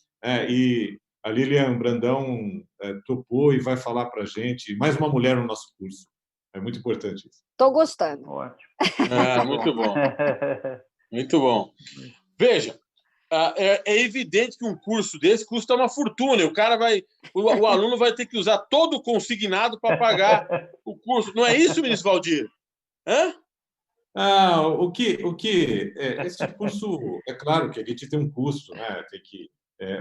[SPEAKER 2] e a Lilian Brandão topou e vai falar para a gente, mais uma mulher no nosso curso. É muito importante isso.
[SPEAKER 3] Estou gostando.
[SPEAKER 4] Ótimo.
[SPEAKER 1] Muito bom. Muito bom. Veja, é evidente que um curso desse custa uma fortuna. O aluno vai ter que usar todo o consignado para pagar o curso. Não é isso, ministro Valdir? Hã?
[SPEAKER 2] Esse curso, é claro que a gente tem um custo, né?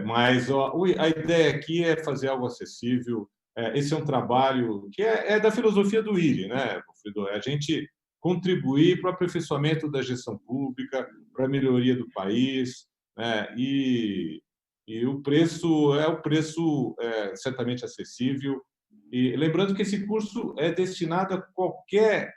[SPEAKER 2] Mas a ideia aqui é fazer algo acessível. Esse é um trabalho que é da filosofia do IRI, né, Alfredo? É a gente contribuir para o aperfeiçoamento da gestão pública, para a melhoria do país, né? E o preço certamente acessível. E lembrando que esse curso é destinado a qualquer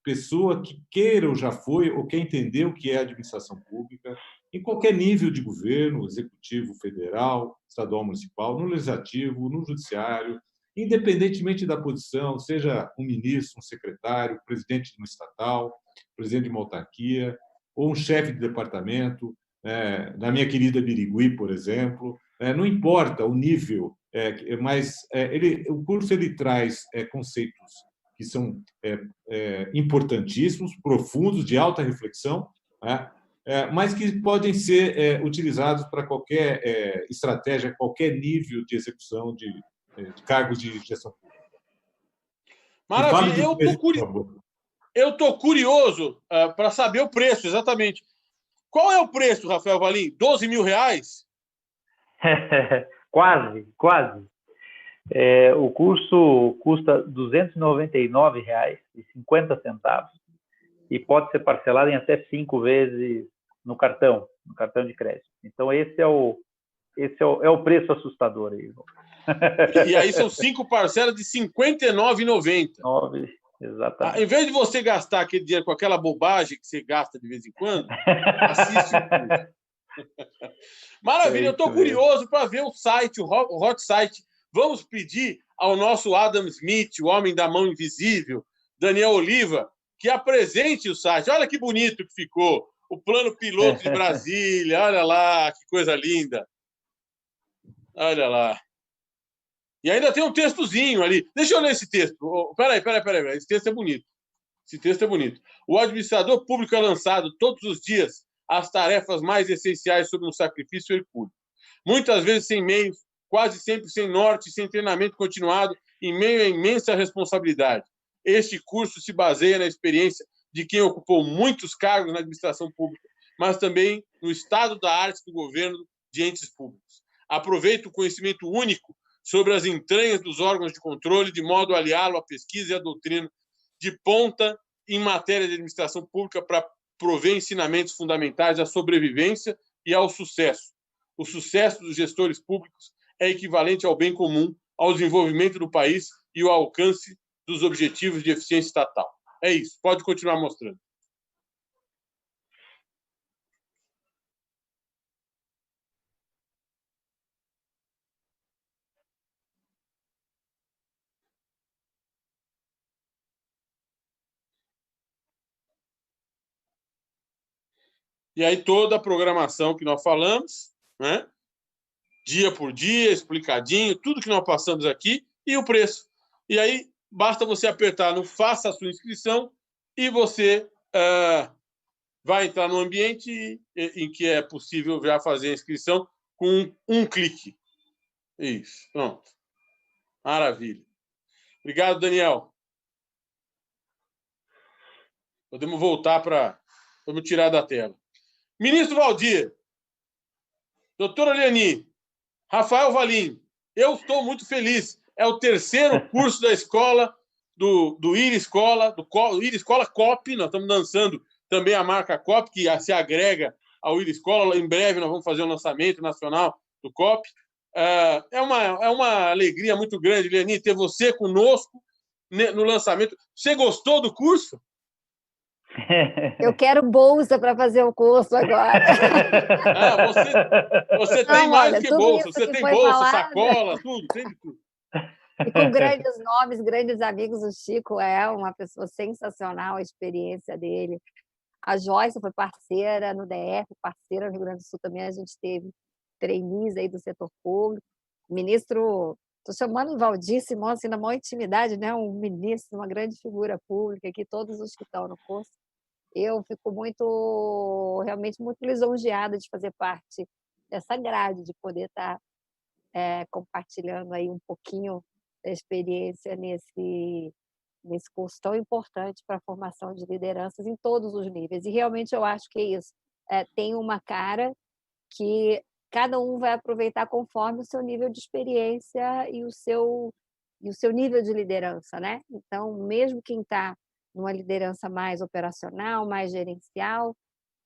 [SPEAKER 2] pessoa que queira ou já foi ou quer entender o que é administração pública, em qualquer nível de governo, executivo, federal, estadual, municipal, no legislativo, no judiciário, independentemente da posição, seja um ministro, um secretário, presidente de uma estatal, presidente de uma autarquia, ou um chefe de departamento, na minha querida Birigui, por exemplo, não importa o nível, mas o curso ele traz conceitos que são importantíssimos, profundos, de alta reflexão, né? Mas que podem ser utilizados para qualquer estratégia, qualquer nível de execução de cargos de gestão pública.
[SPEAKER 1] Maravilha. Eu estou curioso para saber o preço, exatamente. Qual é o preço, Rafael Valim? 12 mil reais?
[SPEAKER 4] Quase. O curso custa R$ 299,50 e pode ser parcelado em até 5 vezes no cartão de crédito. Então, esse é o preço assustador aí.
[SPEAKER 1] E aí são 5 parcelas de R$ 59,90.
[SPEAKER 4] Exatamente.
[SPEAKER 1] Em vez de você gastar aquele dinheiro com aquela bobagem que você gasta de vez em quando, assiste o curso. Maravilha, eu estou curioso para ver o site, o hot site. Vamos pedir ao nosso Adam Smith, o homem da mão invisível, Daniel Oliva, que apresente o site. Olha que bonito que ficou. O plano piloto de Brasília. Olha lá, que coisa linda. Olha lá. E ainda tem um textozinho ali. Deixa eu ler esse texto. Peraí. Esse texto é bonito. O administrador público é lançado todos os dias às tarefas mais essenciais sob um sacrifício hercúleo. Muitas vezes sem meios, quase sempre sem norte, sem treinamento continuado, em meio a imensa responsabilidade. Este curso se baseia na experiência de quem ocupou muitos cargos na administração pública, mas também no estado da arte do governo de entes públicos. Aproveita o conhecimento único sobre as entranhas dos órgãos de controle, de modo a aliá-lo à pesquisa e à doutrina de ponta em matéria de administração pública para prover ensinamentos fundamentais à sobrevivência e ao sucesso. O sucesso dos gestores públicos é equivalente ao bem comum, ao desenvolvimento do país e ao alcance dos objetivos de eficiência estatal. É isso. Pode continuar mostrando. E aí toda a programação que nós falamos, né? Dia por dia, explicadinho, tudo que nós passamos aqui e o preço. E aí basta você apertar no faça a sua inscrição e você vai entrar no ambiente em que é possível já fazer a inscrição com um clique. Isso, pronto. Maravilha. Obrigado, Daniel. Podemos voltar para Vamos tirar da tela. Ministro Valdir, doutora Liani, Rafael Valim, eu estou muito feliz. É o terceiro curso da escola, do IRI Escola, do IRI Escola COP. Nós estamos lançando também a marca COP, que se agrega ao IRI Escola. Em breve nós vamos fazer o lançamento nacional do COP. É uma alegria muito grande, Liani, ter você conosco no lançamento. Você gostou do curso?
[SPEAKER 3] Eu quero bolsa para fazer o curso agora.
[SPEAKER 1] Você
[SPEAKER 3] Não,
[SPEAKER 1] tem mais
[SPEAKER 3] olha,
[SPEAKER 1] que
[SPEAKER 3] tudo
[SPEAKER 1] bolsa.
[SPEAKER 3] isso
[SPEAKER 1] Você
[SPEAKER 3] que
[SPEAKER 1] tem
[SPEAKER 3] foi
[SPEAKER 1] bolsa,
[SPEAKER 3] falado.
[SPEAKER 1] sacola, tudo, tem de tudo.
[SPEAKER 3] E com grandes nomes, grandes amigos. O Chico é uma pessoa sensacional, a experiência dele. A Joyce foi parceira no DF, parceira no Rio Grande do Sul também. A gente teve trainees aí do setor público. O ministro, estou chamando o Valdir Simão assim, na maior intimidade, né? Um ministro, uma grande figura pública aqui, todos os que estão no curso. Eu fico realmente muito lisonjeada de fazer parte dessa grade, de poder estar compartilhando aí um pouquinho da experiência nesse curso tão importante para a formação de lideranças em todos os níveis. E realmente eu acho que é isso. Tem uma cara que cada um vai aproveitar conforme o seu nível de experiência e o seu nível de liderança, né? Então, mesmo quem está numa liderança mais operacional, mais gerencial,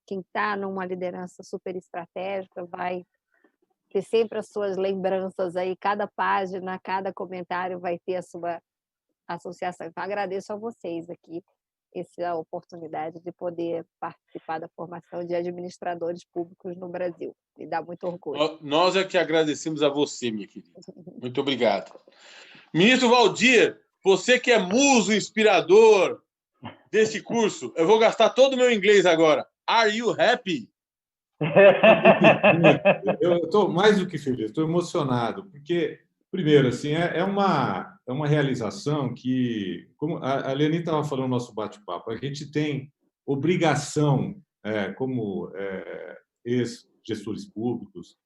[SPEAKER 3] quem está numa liderança super estratégica vai ter sempre as suas lembranças aí, cada página, cada comentário vai ter a sua associação. Então, agradeço a vocês aqui essa oportunidade de poder participar da formação de administradores públicos no Brasil. Me dá muito orgulho.
[SPEAKER 1] Nós é que agradecemos a você, minha querida. Muito obrigado. Ministro Valdir, você que é muso inspirador desse curso, eu vou gastar todo o meu inglês agora. Are you happy?
[SPEAKER 2] Eu estou mais do que feliz, estou emocionado, porque, primeiro, assim, é uma realização que, como a Liani estava falando no nosso bate-papo, a gente tem obrigação, como ex-gestores públicos,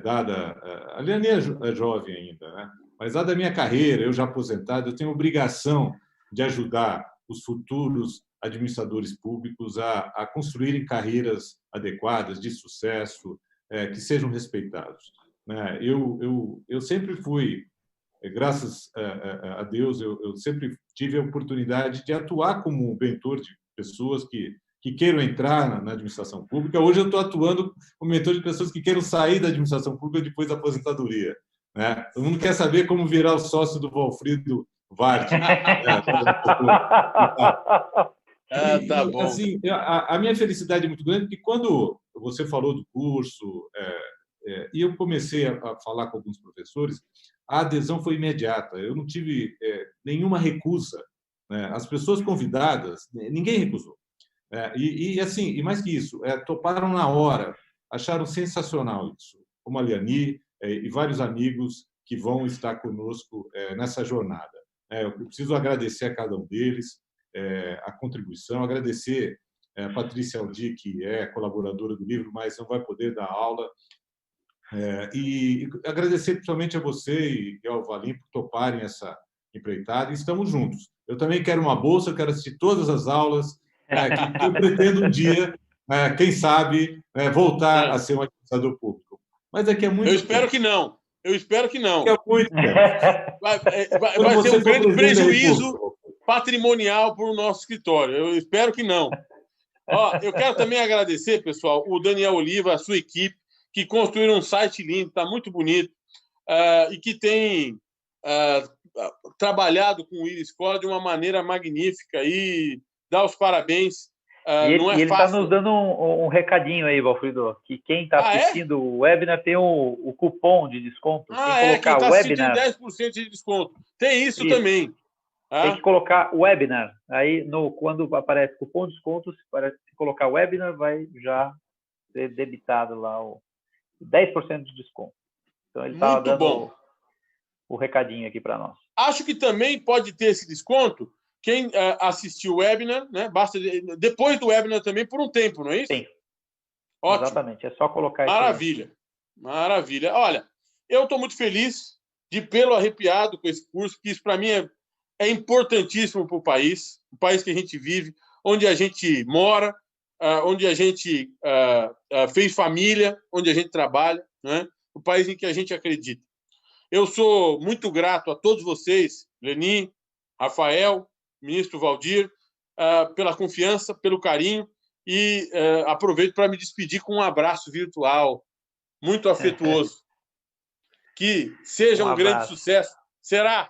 [SPEAKER 2] dada... A Liani é jovem ainda, né? Mas dada a minha carreira, eu já aposentado, eu tenho obrigação de ajudar os futuros administradores públicos a construírem carreiras adequadas, de sucesso, que sejam respeitados. Eu sempre fui, graças a Deus, eu sempre tive a oportunidade de atuar como um mentor de pessoas que queiram entrar na administração pública. Hoje eu estou atuando como mentor de pessoas que queiram sair da administração pública depois da aposentadoria. Todo mundo quer saber como virar o sócio do Valfrido Vardi.
[SPEAKER 1] Tá bom.
[SPEAKER 2] Assim, a minha felicidade é muito grande, porque quando você falou do curso, e eu comecei a falar com alguns professores, a adesão foi imediata. Eu não tive nenhuma recusa. As pessoas convidadas, ninguém recusou. E mais que isso, toparam na hora, acharam sensacional isso, como a Liani e vários amigos que vão estar conosco nessa jornada. Eu preciso agradecer a cada um deles a contribuição, agradecer a Patrícia Aldi, que é colaboradora do livro, mas não vai poder dar aula, e agradecer principalmente a você e ao Valim por toparem essa empreitada, e estamos juntos. Eu também quero uma bolsa, eu quero assistir todas as aulas, que eu pretendo um dia, quem sabe, voltar a ser um administrador público. Mas é que é muito
[SPEAKER 1] Eu espero que não. Eu espero que não.
[SPEAKER 2] É muito
[SPEAKER 1] vai ter um grande prejuízo patrimonial para o nosso escritório. Eu espero que não. Eu quero também agradecer, pessoal, o Daniel Oliva, a sua equipe, que construíram um site lindo, está muito bonito, e que tem trabalhado com o IRI Escola de uma maneira magnífica e dá os parabéns. Não é
[SPEAKER 4] ele está
[SPEAKER 1] fácil.
[SPEAKER 4] nos dando um recadinho aí, Valfrido, que quem está assistindo o webinar tem o cupom de desconto.
[SPEAKER 1] Quem está assistindo tem 10% de desconto. Tem isso também.
[SPEAKER 4] Tem que colocar webinar. Aí, quando aparece cupom de desconto, se colocar webinar, vai já ser debitado lá o 10% de desconto. Então, ele está dando o recadinho aqui para nós.
[SPEAKER 1] Acho que também pode ter esse desconto quem assistiu o webinar, né? Basta depois do webinar também por um tempo, não é isso?
[SPEAKER 4] Sim.
[SPEAKER 1] Ótimo.
[SPEAKER 4] Exatamente. É só colocar
[SPEAKER 1] Maravilha.
[SPEAKER 4] Isso aí.
[SPEAKER 1] Maravilha. Olha, eu estou muito feliz, de pelo arrepiado com esse curso, que isso para mim é importantíssimo para o país que a gente vive, onde a gente mora, onde a gente fez família, onde a gente trabalha, né? O país em que a gente acredita. Eu sou muito grato a todos vocês, Lenin, Rafael, ministro Valdir, pela confiança, pelo carinho, e aproveito para me despedir com um abraço virtual muito afetuoso. Que seja um grande sucesso. Será?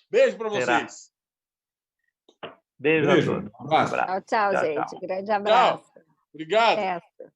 [SPEAKER 1] Beijo para vocês.
[SPEAKER 4] Beijo a todos.
[SPEAKER 2] Um abraço.
[SPEAKER 3] Tchau, gente. Grande abraço.
[SPEAKER 1] Tchau. Obrigado.
[SPEAKER 3] Essa.